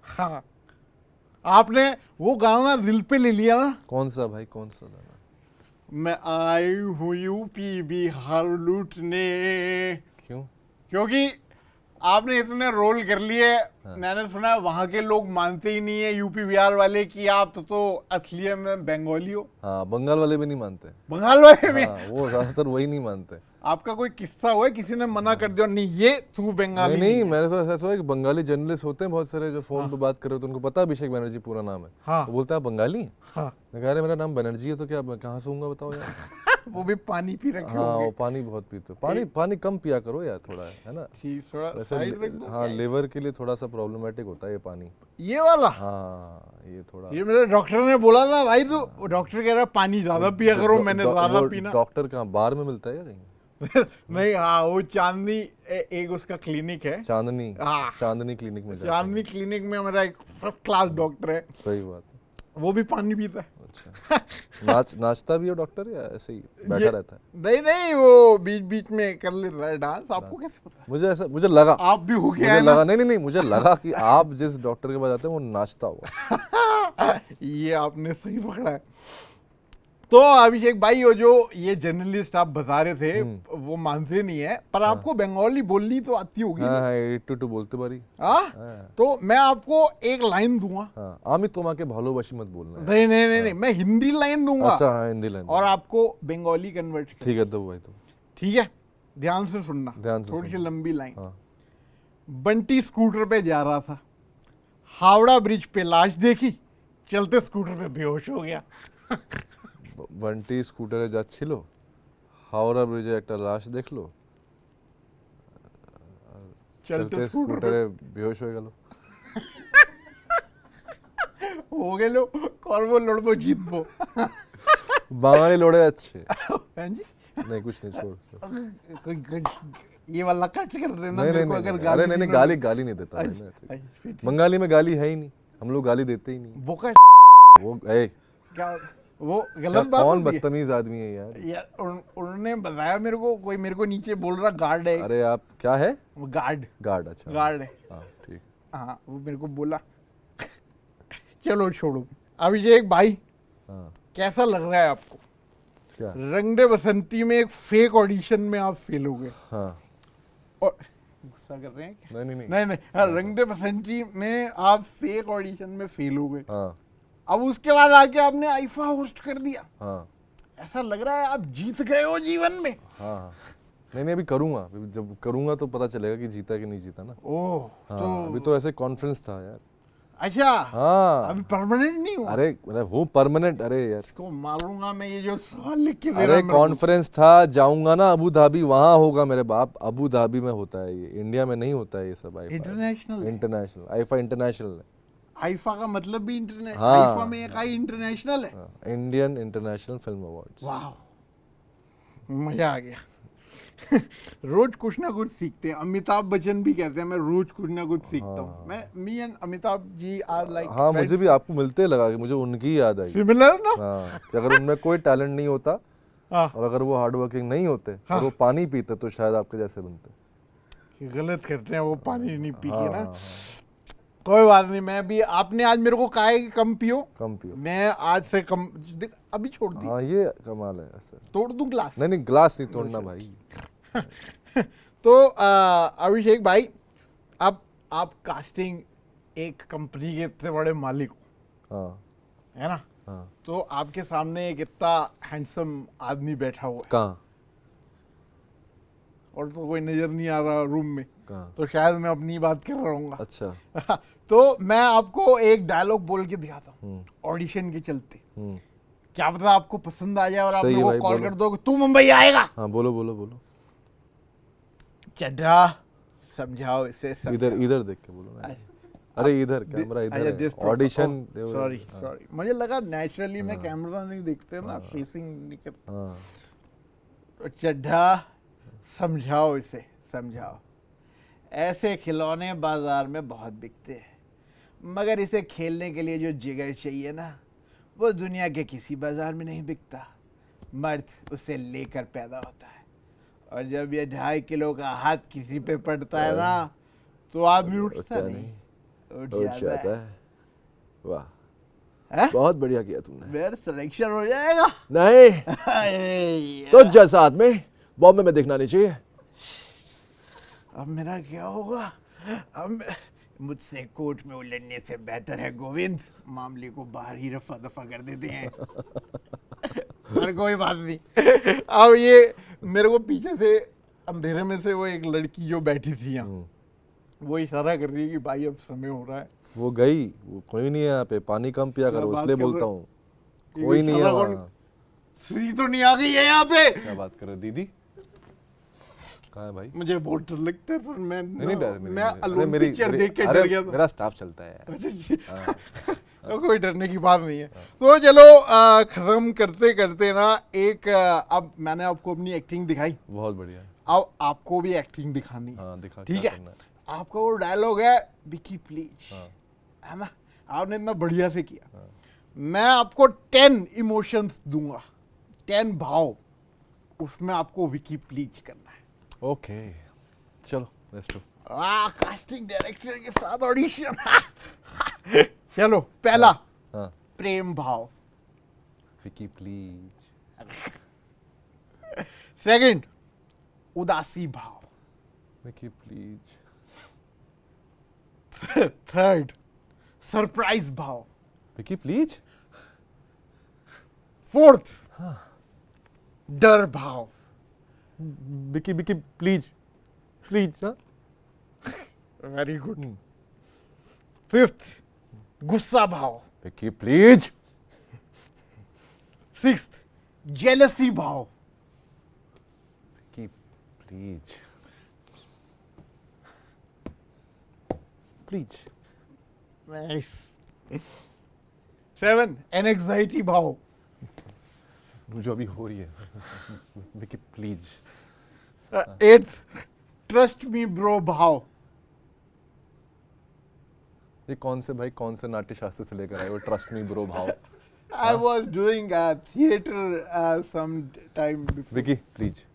हाँ, आपने वो गाना दिल पे ले लिया ना? कौन सा भाई, कौन सा गाना? मैं आई हूँ यूपी बिहार लूटने। क्यों? क्योंकि आपने इतने रोल कर लिए। हाँ। मैंने सुना है वहाँ के लोग मानते ही नहीं है, यूपी बिहार वाले, कि आप तो असलियत में बंगाली हो। हाँ, बंगाल वाले भी नहीं मानते। बंगाल वाले भी? हाँ, वो ज्यादातर वही नहीं मानते। आपका कोई किस्सा हुआ है, किसी ने मना कर दिया नहीं ये तू बंगाली? नहीं, मेरे साथ ऐसा हुआ है कि बंगाली जर्नलिस्ट होते हैं बहुत सारे, जो फोन पे बात कर रहे हो तो उनको पता है अभिषेक बनर्जी पूरा नाम है। हाँ। वो बोलते हैं आप बंगाली? हाँ। मैं कह रहा मेरा नाम बनर्जी है तो क्या कहाँ से होऊंगा बताओ यार। वो भी पानी पी रखे हाँ, होंगे। वो पानी बहुत पीते हो। पानी कम पिया करो यार थोड़ा, है ना? थोड़ा साइड रख दो। हाँ, लिवर के लिए थोड़ा सा प्रॉब्लमेटिक होता है ये पानी। ये वाला? हाँ, ये थोड़ा, ये मेरे डॉक्टर ने बोला था भाई, तो डॉक्टर कह रहा पानी ज्यादा पिया करो। मैंने ज्यादा पीना। डॉक्टर कहाँ, बार में मिलता है क्या कहीं? नहीं, हाँ, वो चांदनी एक उसका क्लिनिक है, चांदनी। हाँ, चांदनी क्लिनिक में चांदनी क्लिनिक में मेरा एक फर्स्ट क्लास डॉक्टर है। सही बात है। वो भी पानी पीता है। अच्छा। नाचता भी हो डॉक्टर या ऐसे ही बैठा रहता है? नहीं, वो बीच बीच में कर लेता है डांस। आपको कैसे पता? मुझे लगा आप भी हो गया मुझे लगा नहीं, मुझे लगा कि आप जिस डॉक्टर के पास जाते हैं वो नाचता होगा। ये आपने सही पकड़ा है। तो अभिषेक भाई, वो जो ये जर्नलिस्ट आप बता रहे थे वो मानते नहीं है, पर आपको बंगाली बोलनी तो आती होगी। हाँ, 82 बोलते बारी। तो मैं आपको एक लाइन दूंगा। आमी तुम्हारे भालोबाशी मत बोलना। नहीं, मैं हिंदी लाइन दूंगा। अच्छा, हाँ, हिंदी लाइन। और आपको बंगाली कन्वर्ट। ठीक है, तो भाई तो ठीक है, ध्यान से सुनना, थोड़ी सी लंबी लाइन। बंटी स्कूटर पे जा रहा था, हावड़ा ब्रिज पे लाश देखी, चलते स्कूटर पे बेहोश हो गया। बंटी स्कूटरे যাচ্ছিল, हावड़ा ब्रिजे एक लाश देखलो, चलते स्कूटरे बेहोश हो গেল। हो গেল, করবো লড়বো জিতবো। বাঙালি লড়ে যাচ্ছে। হ্যাঁ जी, नहीं कुछ नहीं, छोड़। ये वाला कट कर देना मेरे को, अगर नहीं, गाली नहीं देता मैं। बंगाली में गाली है ही नहीं, हम लोग गाली देते ही नहीं। बोका वो क्या, वो गलत बात। कौन बदतमीज आदमी है यार? उन्होंने बताया मेरे को, कोई मेरे को नीचे बोल रहा गार्ड है। अरे आप क्या है? गार्ड। अच्छा, गार्ड है। हाँ, ठीक। हाँ, वो मेरे को बोला। चलो छोड़ो। अभिषेक भाई, कैसा लग रहा है आपको? क्या? रंग दे बसंती में एक फेक ऑडिशन में आप फेल हो गए। हाँ। और गुस्सा कर रहे हैं क्या? नहीं। हाँ, रंग दे बसंती में आप फेक ऑडिशन में फेल हो गए। हाँ। अब उसके बाद आके आपने आईफा होस्ट कर दिया। हाँ। ऐसा लग रहा है आप जीत गए हो जीवन में। हाँ। नहीं, अभी करूंगा, जब करूंगा तो पता चलेगा कि जीता कि नहीं जीता ना। ओह, हाँ, तो अभी तो ऐसे कॉन्फ्रेंस था यार। अच्छा। हाँ, अभी परमानेंट नहीं हुआ? अरे वो परमानेंट, अरे यार इसको मारूंगा मैं, ये जो सवाल लिख के दे अरे कॉन्फ्रेंस था, जाऊंगा ना अबू धाबी, वहां होगा मेरे बाप। अबू धाबी में होता है ये, इंडिया में नहीं होता है ये सब। इंटरनेशनल आईफा इंटरनेशनल है। आईफा का मतलब भी इंटरनेशनल। हाँ, आईफा में एक आई इंटरनेशनल है। Indian international film awards. वाह, मजा आ गया। रोज कुछ ना कुछ सीखते हैं। अमिताभ बच्चन भी कहते हैं मैं रोज कुछ ना कुछ सीखता हूँ। मैं me and Amitabh ji are like हाँ मुझे भी आपको मिलते लगा कि मुझे उनकी याद आई। सिमिलर ना। हाँ कि अगर उनमें कोई टैलेंट नहीं होता हाँ और अगर वो हार्ड वर्किंग नहीं होते हाँ। और वो पानी पीते तो शायद आपके जैसे बनते। गलत करते हैं वो पानी नहीं पी के हाँ, ना। हाँ, कोई बात नहीं, मैं भी आपने आज मेरे को कहा है कि कम पियो, कम पियो। मैं आज से कम अभी छोड़ दी। हाँ ये कमाल है ऐसे। तोड़ दूं ग्लास? नहीं ग्लास नहीं तोड़ना भाई। तो अभिषेक भाई, अब आप कास्टिंग एक कंपनी के इतने बड़े मालिक हो, हाँ है ना? हाँ। तो आपके सामने एक इतना हैंडसम आदमी बैठा हुआ है कहाँ? और तो कोई नजर नहीं आ रहा रूम में, कहाँ? तो शायद मैं अपनी बात कर रहा हूँ। अच्छा। तो मैं आपको एक डायलॉग बोल के दिखाता हूँ ऑडिशन के चलते, क्या पता आपको पसंद आ जाए और आप सही है मेरे को भाई, कॉल बोलो। कर दो कि तू मुंबई आएगा। हाँ बोलो बोलो बोलो। चड्ढा समझाओ इसे, इधर इधर देख के बोलो ना। अरे इधर कैमरा इधर है। ऑडिशन। सॉरी सॉरी, मुझे लगा नेचुरली मैं कैमरा नहीं देखते ना, फेसिंग नहीं करता। हाँ तो चड्ढा समझाओ इसे, समझाओ। ऐसे खिलौने बाजार में बहुत बिकते हैं, मगर इसे खेलने के लिए जो जिगर चाहिए ना, वो दुनिया के किसी बाजार में नहीं बिकता। मर्द उसे लेकर पैदा होता है, और जब ये 2.5 किलो का हाथ किसी पे पड़ता है ना, तो आदमी उठता नहीं, उठ जाता है। वाह, हैं? बहुत बढ़िया किया तुमने। मेरा सिलेक्शन हो जाएगा। नहीं अरे तो जैसा आदमी बॉम्बे में दिखना नहीं चाहिए। अब मेरा क्या होगा? अब मुझसे कोर्ट में उलझने से बेहतर है गोविंद, मामले को बाहर ही रफा दफा कर देते हैं। पर कोई बात नहीं। अब ये मेरे को पीछे से अंधेरे में से वो एक लड़की जो बैठी थी यहाँ, वो इशारा कर रही है कि भाई अब समय हो रहा है। वो गई, वो कोई नहीं है यहाँ पे, पानी कम पिया करो, बात इसलिए कर बोलता रहे- हूँ। कोई नहीं है इशारा वहाँ। कौन- श्री तो नहीं आ गई है यहाँ पे? क्या बात कर रहे हो दीदी? कहाँ है भाई? मुझे बहुत डर लगता है, पर मैं नहीं डर, मैं अलोन पिक्चर देख के अरे डर गया था। मेरा स्टाफ चलता है यार। तो कोई डरने की बात नहीं है। तो चलो खत्म करते करते ना एक अब मैंने आपको अपनी एक्टिंग दिखाई, बहुत बढ़िया। अब आपको भी एक्टिंग दिखानी है। हाँ दिखा, ठीक क्या है, करना है? आपका वो डायलॉग है विकी प्लीज, हाँ। है ना? आपने इतना बढ़िया से किया। मैं आपको 10 इमोशंस दूंगा, 10 भाव, उसमें आपको विकी प्लीज करना है। ओके चलो लेट्स डू। कास्टिंग डायरेक्टर के साथ ऑडिशन। चलो पहला हाँ प्रेम भाव, विकी प्लीज। सेकंड उदासी भाव, विकी प्लीज। थर्ड सरप्राइज भाव, विकी प्लीज। फोर्थ डर भाव, विकी विकी प्लीज प्लीज। हाँ वेरी गुड। फिफ्थ गुस्सा भाव, विकी प्लीज। सिक्स्थ जेलसी भाव, Vicky please please. Nice. Seven anxiety भाव, जो अभी हो रही है। Vicky please. Eighth trust me bro भाव। ये कौन से भाई, कौन से नाट्य शास्त्र से लेकर आए वो ट्रस्ट मी ब्रो भाव? I was doing theater some time before. Vicky please.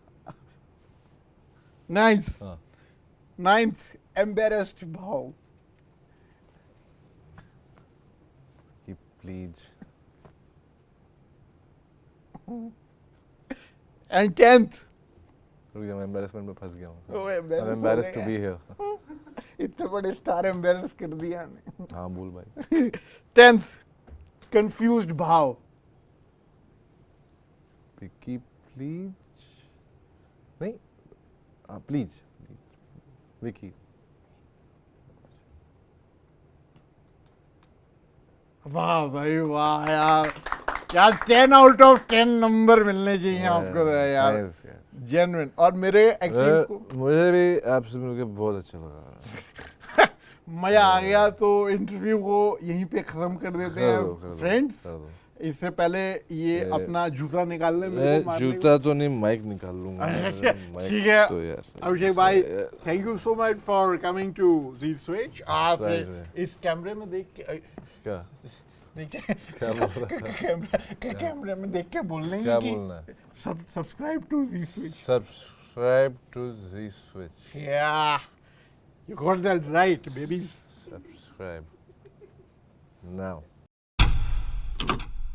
Nice. हाँ Ninth, embarrassed भाव. विकी प्लीज। And 10th, रुक जा, मैं एम्बैरेसमेंट में फंस गया हूँ। oh, I'm embarrassed to be here. इतने बड़े स्टार एम्बेरस कर दिया ने। हाँ बोल भाई। 10th, confused भाव. विकी प्लीज नहीं, हाँ प्लीज विकी। वाह भाई वाह यार, यार 10 out of 10 नंबर मिलने चाहिए आपको तो यार, Nice, यार। जेन्युइन। और मेरे एक्टिंग को मुझे भी आपसे मिलकर बहुत अच्छा लगा। मजा आ गया। तो इंटरव्यू को यहीं पे खत्म कर देते कर दो, हैं फ्रेंड्स। कर दो। इससे पहले ये अपना जूता निकालने में मैं जूता तो नहीं, माइक निकाल लूंगा। ठीक है तो यार अभिषेक भाई, thank you so much for coming to Zee Switch. आप Right. इस कैमरे में देख के क्या देखिए क्या बोल रहा था? कैमरे में देख के बोलने क्या की बोलना है? Subscribe to Zee Switch. Subscribe to Z Switch. Yeah, you got that right, babies. Subscribe now.